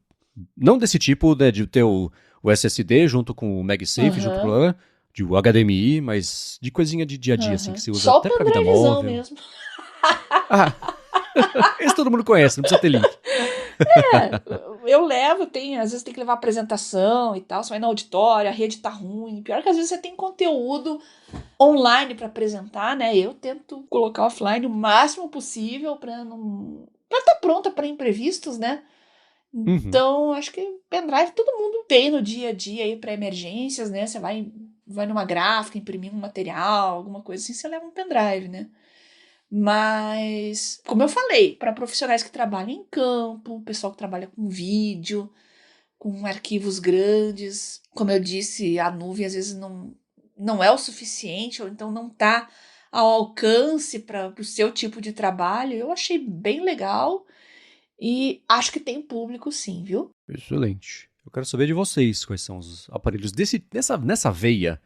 não desse tipo, né, de ter o SSD junto com o MagSafe, junto com de o HDMI, mas de coisinha de dia a dia, assim, que você usa só até pra vida móvel. mesmo. Esse todo mundo conhece, não precisa ter link. Eu levo, às vezes tem que levar apresentação e tal, você vai no auditório, a rede tá ruim, pior que às vezes você tem conteúdo online para apresentar, né? Eu tento colocar offline o máximo possível para estar pronta para imprevistos, né? Então, acho que pendrive todo mundo tem no dia a dia aí para emergências, né? Você vai numa gráfica, imprimir um material, alguma coisa assim, você leva um pendrive, né? Mas, como eu falei, para profissionais que trabalham em campo, pessoal que trabalha com vídeo, com arquivos grandes, como eu disse, a nuvem às vezes não é o suficiente, ou então não está ao alcance para o seu tipo de trabalho, eu achei bem legal e acho que tem público sim, viu? Excelente. Eu quero saber de vocês quais são os aparelhos nessa veia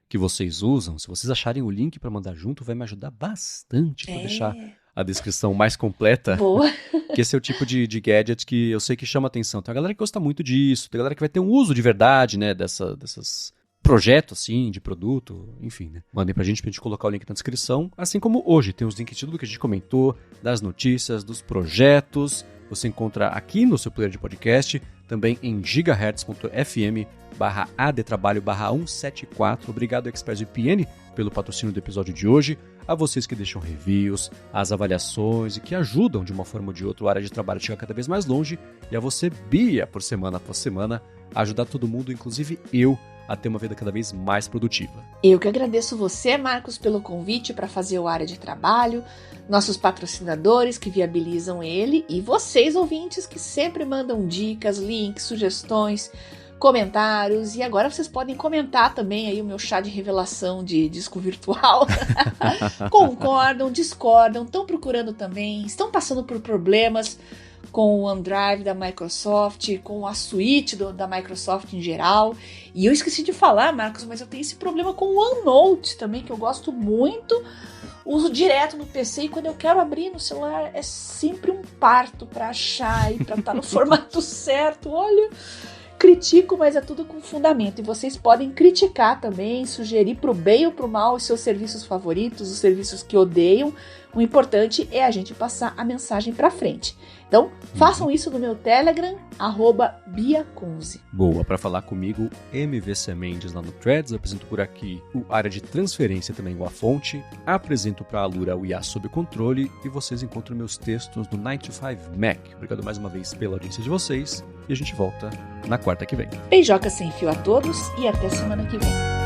que vocês usam. Se vocês acharem o link para mandar junto, vai me ajudar bastante para deixar a descrição mais completa. Boa. Que esse é o tipo de gadget que eu sei que chama atenção. Tem a galera que gosta muito disso, tem a galera que vai ter um uso de verdade, né, desses projetos, assim, de produto, enfim, né. Mandem pra gente colocar o link na descrição. Assim como hoje tem os links de tudo que a gente comentou, das notícias, dos projetos. Você encontra aqui no seu player de podcast, também em gigahertz.fm/adtrabalho/174. Obrigado, ExpressVPN, pelo patrocínio do episódio de hoje. A vocês que deixam reviews, as avaliações e que ajudam de uma forma ou de outra a área de trabalho a chegar cada vez mais longe. E a você, Bia, por semana após semana, a ajudar todo mundo, inclusive eu, a ter uma vida cada vez mais produtiva. Eu que agradeço você, Marcos, pelo convite para fazer o Área de Trabalho, nossos patrocinadores que viabilizam ele e vocês, ouvintes, que sempre mandam dicas, links, sugestões, comentários. E agora vocês podem comentar também aí o meu chá de revelação de disco virtual. Concordam, discordam, estão procurando também, estão passando por problemas com o OneDrive da Microsoft, com a suíte da Microsoft em geral. E eu esqueci de falar, Marcos, mas eu tenho esse problema com o OneNote também, que eu gosto muito. Uso direto no PC e quando eu quero abrir no celular é sempre um parto para achar e para estar no formato certo. Olha, critico, mas é tudo com fundamento. E vocês podem criticar também, sugerir pro bem ou pro mal os seus serviços favoritos, os serviços que odeiam. O importante é a gente passar a mensagem para frente. Então, façam isso no meu Telegram, @BiaCunze. Boa, para falar comigo, MVC Mendes lá no Threads, apresento por aqui o área de transferência também, o A Fonte, apresento para a Alura o IA Sob Controle e vocês encontram meus textos no 9to5Mac. Obrigado mais uma vez pela audiência de vocês e a gente volta na quarta que vem. Beijoca sem fio a todos e até semana que vem.